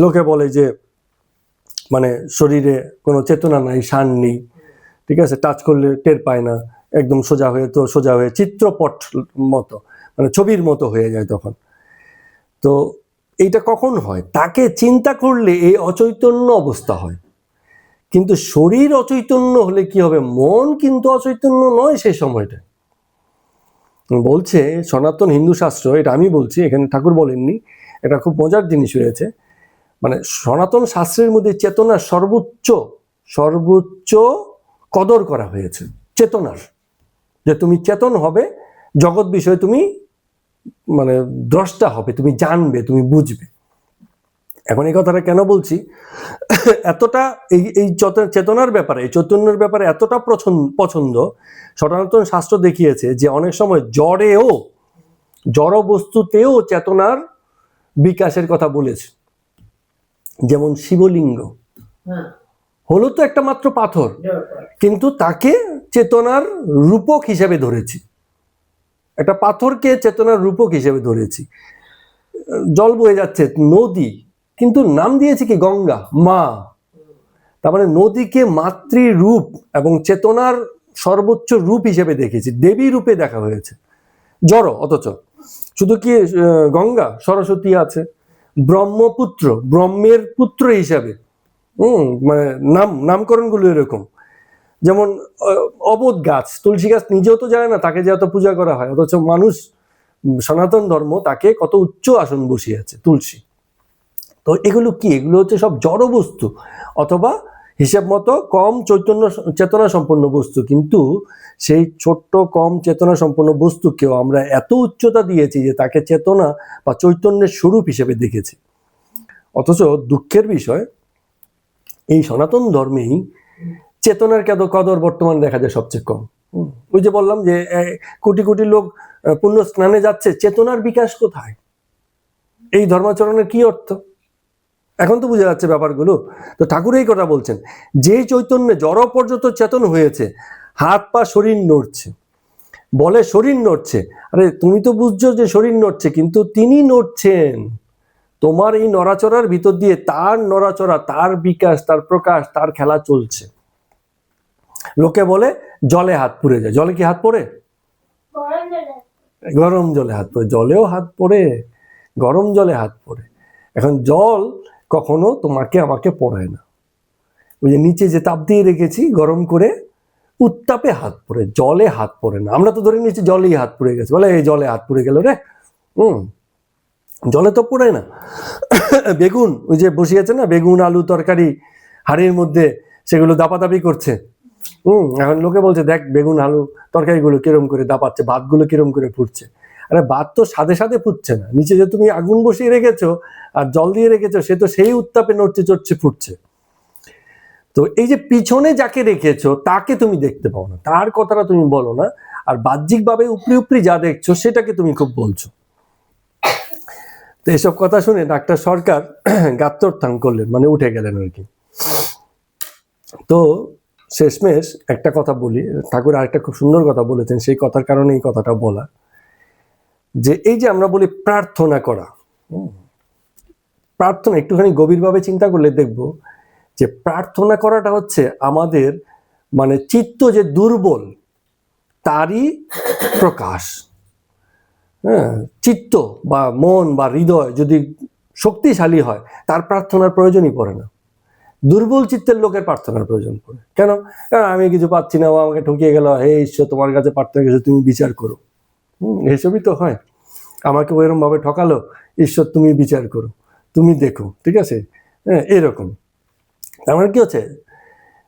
লোকে বলে যে মানে শরীরে কোনো চেতনা নাই, শান নেই, ঠিক আছে, টাচ করলে টের পায় না, একদম সোজা হয়ে তো সোজা হয়ে চিত্রপট মতো মানে ছবির মতো হয়ে যায় তখন। তো এইটা কখন হয়, তাকে চিন্তা করলে এই অচৈতন্য অবস্থা হয়। কিন্তু শরীর অচৈতন্য হলে কি হবে, মন কিন্তু অচৈতন্য নয় সেই সময়টা। বলছে সনাতন হিন্দু শাস্ত্র, এটা আমি বলছি, এখানে ঠাকুর বলেননি, এটা খুব মজার জিনিস হয়েছে। মানে সনাতন শাস্ত্রের মধ্যে চেতনার সর্বোচ্চ কদর করা হয়েছে, চেতনার, যে তুমি চেতন হবে, জগৎ বিষয়ে তুমি মানে দ্রষ্টা হবে, তুমি জানবে, তুমি বুঝবে। এখন এই কথাটা কেন বলছি, এতটা এই চেতনার ব্যাপারে, এই চৈতন্যের ব্যাপারে এতটা পছন্দ সনাতন শাস্ত্র দেখিয়েছে যে অনেক সময় জড় বস্তুতেও চেতনার বিকাশের কথা বলেছে। যেমন শিবলিঙ্গ হলো তো একটা মাত্র পাথর, কিন্তু তাকে চেতনার রূপক হিসেবে ধরেছি। একটা পাথরকে চেতনার রূপক হিসেবে ধরেছি। জল বয়ে যাচ্ছে, নদী, কিন্তু নাম দিয়েছি কি গঙ্গা, মা। তার মানে নদীকে মাতৃরূপ এবং চেতনার সর্বোচ্চ রূপ হিসেবে দেখেছি, দেবী রূপে দেখা হয়েছে, জড়। অথচ শুধু কি গঙ্গা, সরস্বতী আছে, ব্রহ্মপুত্র, ব্রহ্মের পুত্র হিসাবে, মানে নামকরণগুলো এরকম। যেমন অবোধ গাছ, তুলসী গাছ নিজেও তো জানে না তাকে যে এত পূজা করা হয়, অথচ মানুষ, সনাতন ধর্ম তাকে কত উচ্চ আসন বসিয়েছে, তুলসী। তো এগুলো কি? এগুলো হচ্ছে সব জড় বস্তু, অথবা হিসেব মতো কম চেতনা সম্পন্ন বস্তু। কিন্তু সেই ছোট্ট কম চেতনা সম্পন্ন বস্তুকেও আমরা এত উচ্চতা দিয়েছি যে তাকে চেতনা বা চৈতন্যের স্বরূপ হিসেবে দেখেছি। অথচ দুঃখের বিষয়, এই সনাতন ধর্মেই চেতনার কদর বর্তমান দেখা যায় সবচেয়ে কম। ওই যে বললাম যে কোটি কোটি লোক পুণ্য স্নানে যাচ্ছে, চেতনার বিকাশ কোথায়? এই ধর্মাচরণের কি অর্থ? এখন তো বোঝা যাচ্ছে ব্যাপারগুলো। তো ঠাকুর এই কথা বলছেন, যে চৈতন্যে জড় পর্যন্ত চেতন হয়েছে, হাত পা শরীর নড়ছে, বলে শরীর নড়ছে। আরে তুমি তো বুঝছো যে শরীর নড়ছে, কিন্তু তিনি নড়ছেন। তোমার এই নড়াচড়ার ভিতর দিয়ে তার নড়াচড়া, তার বিকাশ, তার প্রকাশ, তার খেলা চলছে। লোকে বলে জলে হাত পুড়ে যায়, জলে কি হাত পড়ে? গরম জলে হাত পড়ে, জলেও হাত পড়ে, গরম জলে হাত পড়ে। এখন জল কখনো তোমাকে আমাকে পড়ায় না। ওই যে নিচে যে তাপ দিয়ে রেখেছি গরম করে, উত্তাপে হাত পড়ে, জলে হাত পড়ে না। আমরা তো ধরে নিচ্ছি জলেই হাত পুড়ে গেছে, বলে এই জলে হাত পুড়ে গেল রে। জলে তো পড়ে না। বেগুন, ওই যে বসিয়েছে না বেগুন আলু তরকারি হাড়ির মধ্যে, সেগুলো দাপাদাপি করছে। এখন লোকে বলছে দেখ বেগুন আলু তরকারিগুলো কিরম করে দাপাচ্ছে, ভাতগুলো কিরম করে ফুটছে। আরে ভাত তো সাথে সাথে ফুটছে না, নিচে যে তুমি আগুন বসিয়ে রেখেছো আর জল দিয়ে রেখেছো, সে তো সেই উত্তাপে নড়ছে চড়ছে ফুটছে। তো এই যে পিছনে যাকে রেখেছো তাকে তুমি দেখতে পাও না, তার কথাটা তুমি বলো না, আর বাহ্যিকভাবে উপরি উপরি যা দেখছো সেটাকে তুমি খুব বলছো। তো এসব কথা শুনে ডাক্তার সরকার গাত্রোত্থান করলেন, মানে উঠে গেলেন আর কি। তো শেষমেশ একটা কথা বলি, ঠাকুর আরেকটা খুব সুন্দর কথা বলেছেন, সেই কথার কারণে এই কথাটা বলা, যে এই যে আমরা বলি প্রার্থনা করা, প্রার্থনা একটুখানি গভীরভাবে চিন্তা করলে দেখব যে প্রার্থনা করাটা হচ্ছে আমাদের মানে চিত্ত যে দুর্বল তারই প্রকাশ। হ্যাঁ, চিত্ত বা মন বা হৃদয় যদি শক্তিশালী হয় তার প্রার্থনার প্রয়োজনই পড়ে না। দুর্বল চিত্তের লোকের প্রার্থনার প্রয়োজন পড়ে। কেন? কারণ আমি কিছু পাচ্ছি না, ও আমাকে ঠকিয়ে গেল, হে ঈশ্বর তোমার কাছে প্রার্থনা গেছে, তুমি বিচার করো। এসবই তো হয়। আমাকে ওইরকম ভাবে ঠকালো, ঈশ্বর তুমি বিচার করো, তুমি দেখো, ঠিক আছে? হ্যাঁ, এরকম। আমার কি হচ্ছে,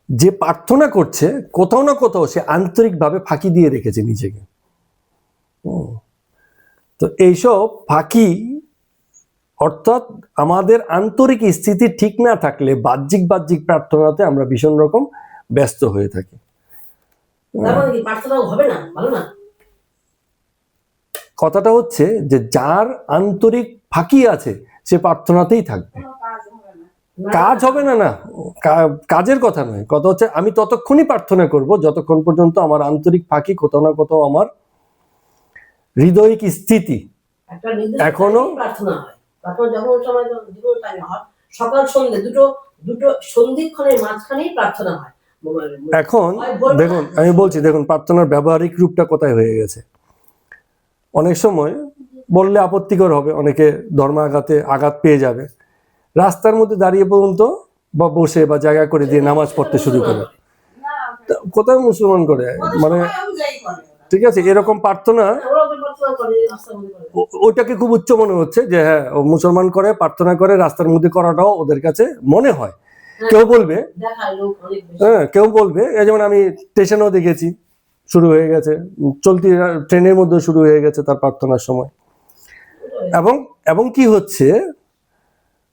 যে প্রার্থনা করছে কোথাও না কোথাও সে আন্তরিকভাবে ফাঁকি দিয়ে রেখেছে নিজেকে। তো এইসব ফাঁকি, অর্থাৎ আমাদের আন্তরিক স্থিতি ঠিক না থাকলে বাহ্যিক প্রার্থনাতে আমরা ভীষণ রকম ব্যস্ত হয়ে থাকি। কথাটা হচ্ছে যে যার আন্তরিক ফাঁকি আছে সে প্রার্থনাতেই থাকবে, কাজ হবে না। না, কাজের কথা নয়, কথা হচ্ছে আমি ততক্ষণই প্রার্থনা করব যতক্ষণ পর্যন্ত আমার আন্তরিক ফাঁকি কোথাও না কোথাও আমার হৃদয়িক স্থিতি এখনো। সকাল সন্ধ্যে দুটো সন্ধিক্ষণের মাঝখানেই প্রার্থনা হয়। এখন দেখুন, আমি বলছি, দেখুন প্রার্থনার ব্যবহারিক রূপটা কোথায় হয়ে গেছে। অনেক সময় বললে আপত্তিকর হবে, অনেকে আঘাত পেয়ে যাবে, রাস্তার মধ্যে দাঁড়িয়ে পর্যন্ত বা বসে বা জায়গা করে দিয়ে নামাজ পড়তে শুরু করে। কোথায় মুসলমান করে, মানে ঠিক আছে, এরকম প্রার্থনা ওটাকে খুব উচ্চ মনে হচ্ছে যে হ্যাঁ ও মুসলমান করে, প্রার্থনা করে, রাস্তার মধ্যে করাটাও ওদের কাছে মনে হয়। কেউ বলবে, হ্যাঁ কেউ বলবে, যেমন আমি স্টেশনেও দেখেছি শুরু হয়ে গেছে, চলতি ট্রেনের মধ্যে শুরু হয়ে গেছে তার প্রার্থনার সময়। এবং কি হচ্ছে,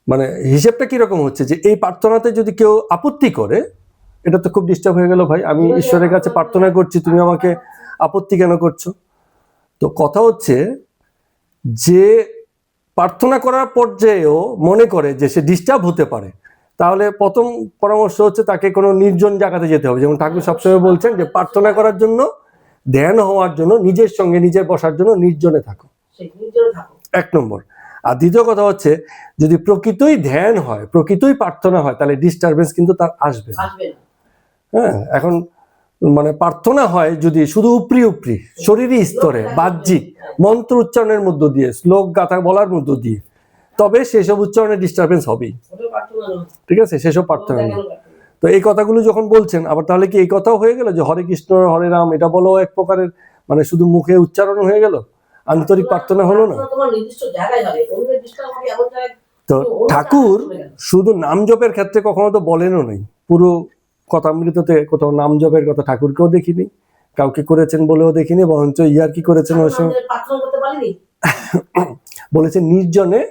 মানে হিসেবটা কিরকম হচ্ছে, যে এই প্রার্থনাতে যদি কেউ আপত্তি করে, এটা তো খুব ডিস্টার্ব হয়ে গেল, ভাই আমি ঈশ্বরের কাছে প্রার্থনা করছি, তুমি আমাকে আপত্তি কেন করছো? তো কথা হচ্ছে যে প্রার্থনা করার পর্যায়েও মনে করে যে সে ডিস্টার্ব হতে পারে, তাহলে প্রথম পরামর্শ হচ্ছে তাকে কোনো নির্জন জায়গাতে যেতে হবে। যেমন ঠাকুর সবসময় বলছেন যে প্রার্থনা করার জন্য ধ্যান হওয়ার জন্য নিজের সঙ্গে নিজের বসার জন্য নির্জনে থাকো, সেই নির্জনে থাকো। 1 নম্বর। আর দ্বিতীয় কথা হচ্ছে, যদি প্রকৃতই ধ্যান হয়, প্রকৃতই প্রার্থনা হয়, তাহলে ডিস্টারবেন্স কিন্তু তার আসবে না। আসবে না। হ্যাঁ, এখন মানে প্রার্থনা হয় যদি শুধু উপরি উপরি শরীরী স্তরে, বাহ্যিক মন্ত্র উচ্চারণের মধ্য দিয়ে, শ্লোক গাথা বলার মধ্য দিয়ে, তবে সেসব উচ্চারণের ডিস্টারবেন্স হবেই। ওটা প্রার্থনা নয়। ঠিক আছে, সেসব প্রার্থনা ওটা নেই। কেন প্রার্থনা? তো এই কথাগুলো যখন বলছেন, আবার তাহলে কি এই কথাও হয়ে গেল যে হরে কৃষ্ণ হরে রাম এটা বলো এক প্রকারের, মানে শুধু মুখে উচ্চারণ হয়ে গেল, আন্তরিক প্রার্থনা হলো না? প্রার্থনা তোমার নির্দিষ্ট জায়গায় হবে, অন্যের ডিস্টার্ব হবে এমন জায়গায়। তো ঠাকুর শুধু নাম জপের ক্ষেত্রে কখনো তো বলেনও নেই। পুরো কথামৃততে কোথাও নাম জপের কথা ঠাকুরকেও দেখিনি, কাউকে করেছেন বলেও দেখিনি, বরঞ্চ ইয়ার কি করেছেন ওই সময় প্রার্থনা করতে পারিনি। বলেছেন নির্জনে,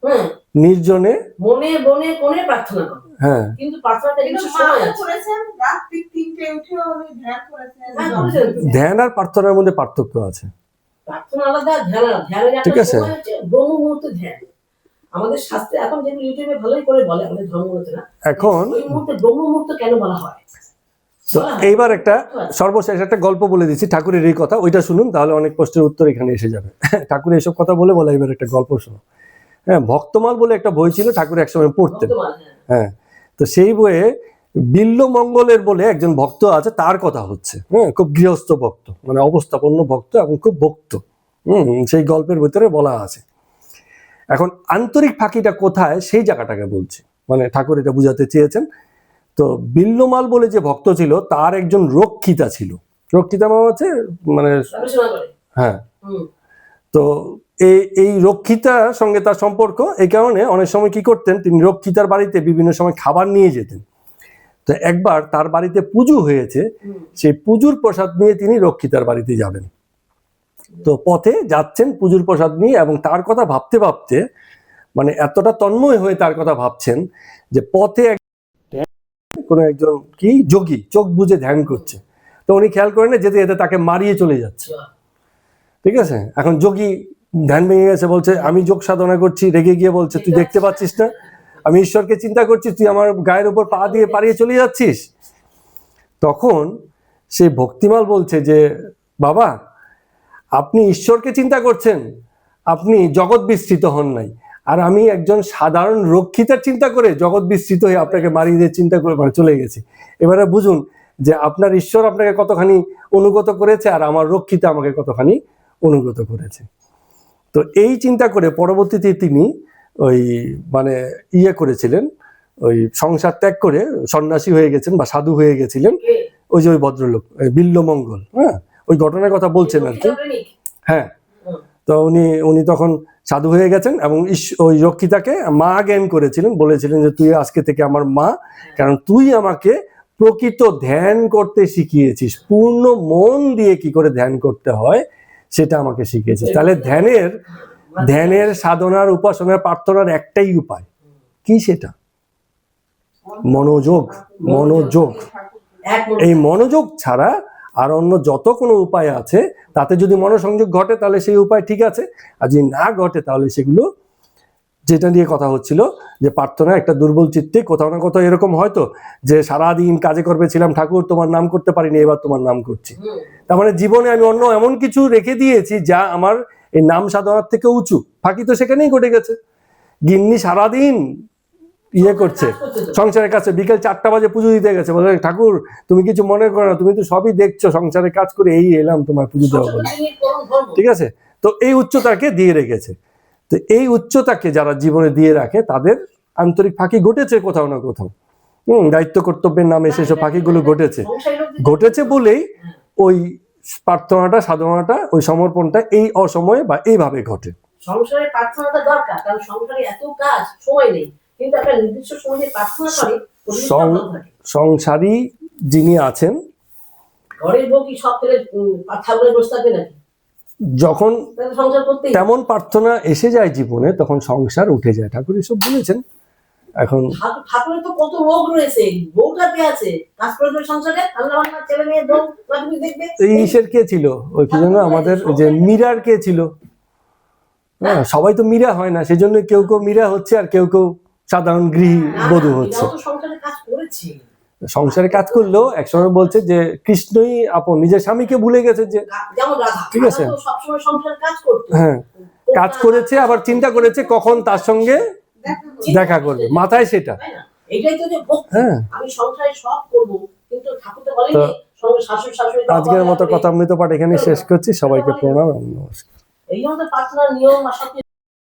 হ্যাঁ, নির্জনে, মনে বনে কোণে প্রার্থনা করো। হ্যাঁ কিন্তু প্রার্থনাটা কিন্তু কিছু সময় মাও আছে। করেছেন, রাত্রি 3টে উঠেও উনি ধ্যান করেছেন। হ্যাঁ, করেছেন। ধ্যান আর প্রার্থনার মধ্যে পার্থক্য আছে। প্রার্থনা আলাদা, ধ্যান আলাদা। ধ্যানের ঠিক একটা আছে। সময় হচ্ছে ব্রহ্ম মুহূর্ত ধ্যান। আমাদের শাস্ত্রে এখন যেগুলো ইউটিউবে ভালোই করে বলে, আমাদের ধর্মগ্রন্থে না, এখন ওই মুহূর্তে ব্রহ্ম মুহূর্ত কেন বলা হয়? তো এইবার একটা সর্বশেষ একটা গল্প বলে দিচ্ছি ঠাকুরের এই কথা, ওইটা শুনুন, তাহলে অনেক প্রশ্নের উত্তর এখানে এসে যাবে। ঠাকুর এইসব কথা বলে এবার একটা গল্প শুনো। হ্যাঁ, ভক্তমাল বলে একটা বই ছিল, ঠাকুর একসময় পড়তেন। বর্তমান, হ্যাঁ। হ্যাঁ, তো সেই বইয়ে বিল্লমঙ্গলের বলে একজন ভক্ত আছে, তার কথা হচ্ছে। হ্যাঁ, খুব গৃহস্থ ভক্ত, মানে অবস্থাপন্ন ভক্ত এবং খুব ভক্ত। সেই গল্পের ভিতরে বলা আছে। এখন আন্তরিক ফাঁকিটা কোথায় সেই জায়গাটাকে বলছি, মানে ঠাকুর এটা বুঝাতে চেয়েছেন। তো বিল্লমাল বলে যে ভক্ত ছিল, তার একজন রক্ষিতা ছিল। রক্ষিতা মানে হচ্ছে মানে গবেষণা করে। হ্যাঁ, হুম। তো এই রক্ষিতার সঙ্গে তার সম্পর্ক, এই কারণে অনেক সময় কি করতেন, তিনি রক্ষিতার বাড়িতে বিভিন্ন সময় খাবার নিয়ে যেতেন। তো একবার তার বাড়িতে পুজো হয়েছে, হুম। সেই পুজোর প্রসাদ নিয়ে তিনি রক্ষিতার বাড়িতে যাবেন। তো পথে যাচ্ছেন পুজোর প্রসাদ নিয়ে, এবং তার কথা ভাবতে ভাবতে মানে এতটা তন্ময় হয়ে তার কথা ভাবছেন যে পথে কোনো একজন কি যোগী চোখ বুজে ধ্যান করছে। তো উনি খেয়াল করেন না, যেতে যেতে তাকে মারিয়ে চলে যাচ্ছে। ঠিক আছে, এখন যোগী ধ্যান ভেঙে গেছে, বলছে আমি যোগ সাধনা করছি, রেগে গিয়ে বলছে তুই দেখতে পাচ্ছিস না আমি ঈশ্বরকে চিন্তা করছি, তুই আমার গায়ের উপর পা দিয়ে পাড়িয়ে চলে যাচ্ছিস। তখন সেই ভক্তিমাল বলছে যে বাবা, আপনি ঈশ্বরকে চিন্তা করছেন, আপনি জগৎ বিস্তৃত হন নাই, আর আমি একজন সাধারণ রক্ষিতার চিন্তা করে জগৎ বিস্তৃত হয়ে আপনাকে মারিয়ে দিয়ে চিন্তা করে মানে চলে গেছি। এবারে বুঝুন যে আপনার ঈশ্বর আপনাকে কতখানি অনুগত করেছে, আর আমার রক্ষিতা আমাকে কতখানি অনুগত করেছে। তো এই চিন্তা করে পরবর্তীতে তিনি ওই মানে করেছিলেন, ওই সংসার ত্যাগ করে সন্ন্যাসী হয়ে গেছেন বা সাধু হয়ে গেছিলেন। কে? ওই যে ওই ভদ্রলোক বিল্লমঙ্গল, হ্যাঁ, ওই ঘটনার কথা বলছেন আর কি। প্রেমিক। হ্যাঁ, হুম। তো উনি তখন সাধু হয়ে গেছেন, এবং ওই রক্ষিতাকে মা জ্ঞান করেছিলেন, বলেছিলেন যে তুই আজকে থেকে আমার মা, কারণ তুই আমাকে প্রকৃত ধ্যান করতে শিখিয়েছিস, পূর্ণ মন দিয়ে কি করে ধ্যান করতে হয় সেটা আমাকে শিখিয়েছিস। তাহলে ধ্যানের সাধনার উপাসনার প্রার্থনার একটাই উপায়, কি সেটা? মনোযোগ। মনোযোগ। এক মনে। এই মনোযোগ ছাড়া আর অন্য যত কোনো উপায় আছে, তাতে যদি মনোসংযোগ ঘটে তাহলে সেই উপায় ঠিক আছে, আর যদি না ঘটে তাহলে সেগুলো, যেটা নিয়ে কথা হচ্ছিল যে প্রার্থনা একটা দুর্বল চিত্তে কোথাও না কোথাও এরকম হয়তো যে সারাদিন কাজে করবে ছিলাম, ঠাকুর তোমার নাম করতে পারিনি, এবার তোমার নাম করছি। হুম। তার মানে জীবনে আমি অন্য এমন কিছু রেখে দিয়েছি যা আমার এই নাম সাধনার থেকে উঁচু। ফাঁকি তো সেখানেই ঘটে গেছে। গিন্নি সারাদিন করছে কাজ করছে তো। সংসারের কাছে, বিকেল 4টা বাজে পুজো দিতে গেছে, বলে ঠাকুর তুমি কিছু মনে করো না, তুমি তো সবই দেখছো, সংসারের কাজ করে এই এলাম তোমার পুজো দেওয়া বলে। সংসারটা নিয়ে পরম ধর্ম। ঠিক আছে, তো এই উচ্চতাকে দিয়ে রেখেছে। তো এই উচ্চতাকে যারা জীবনে দিয়ে রাখে তাদের আন্তরিক ফাঁকি ঘটেছে কোথাও না কোথাও। দায়িত্ব কর্তব্যের নামে সেসব ফাঁকিগুলো ঘটেছে। সংসারী লোক যদি- ঘটেছে বলেই ওই প্রার্থনাটা, সাধনাটা, ওই সমর্পণটা এই অসময়ে বা এইভাবে ঘটে। সংসারের প্রার্থনাটা দরকার, কারণ সংসারে এত কাজ, সময় নেই, কিন্তু একটা নির্দিষ্ট সময় যে প্রার্থনা করে পরিবেশটা ভালো থাকে। সংসারী যিনি আছেন, ঘরের বউ কি সব থেকে ঠাকুরের বসে থাকবে নাকি? যখন তাহলে সংসার করতেই হবে। তেমন প্রার্থনা এসে যায় জীবনে, তখন সংসার উঠে যায়। ঠাকুর এসব বলেছেন। এখন ঠাকুরের তো কত রোগ রয়েছে, বউটা কে আছে, কাজ করে দেবে সংসারে, রান্না বান্না, ছেলে মেয়ে, বউ, তুমি দেখবে। এই ঈশের কে ছিল, ওই কি যেন আমাদের ওই যে মীরার কে ছিল। হ্যাঁ, সবাই তো মীরা হয় না, সেজন্য কেউ কেউ মীরা হচ্ছে আর কেউ কেউ সাধারণ গৃহী বধূ হচ্ছে। এরাও তো সংসারে কাজ করেছে। সংসারে কাজ করলেও একসময় বলছে যে কৃষ্ণই আপন, নিজের স্বামীকে ভুলে গেছে যে যেমন রাধা, ঠিক আছে। রাধা তো সবসময় সংসারের কাজ করতো। হ্যাঁ কাজ করেছে, আবার চিন্তা করেছে কখন তার সঙ্গে দেখা করবে, মাথায় সেটা। তাই না? এটাই তো যে ভক্তি। হ্যাঁ আমি সংসারে সব করব, কিন্তু ঠাকুর তো বলেনি তো সঙ্গে শাশুড়ি শাশুড়ি আজকের মতো কথা অমৃত পাঠ এখানে শেষ করছি। সবাইকে প্রণাম এবং নমস্কার। এই জন্য তো প্রার্থনার নিয়ম আর সব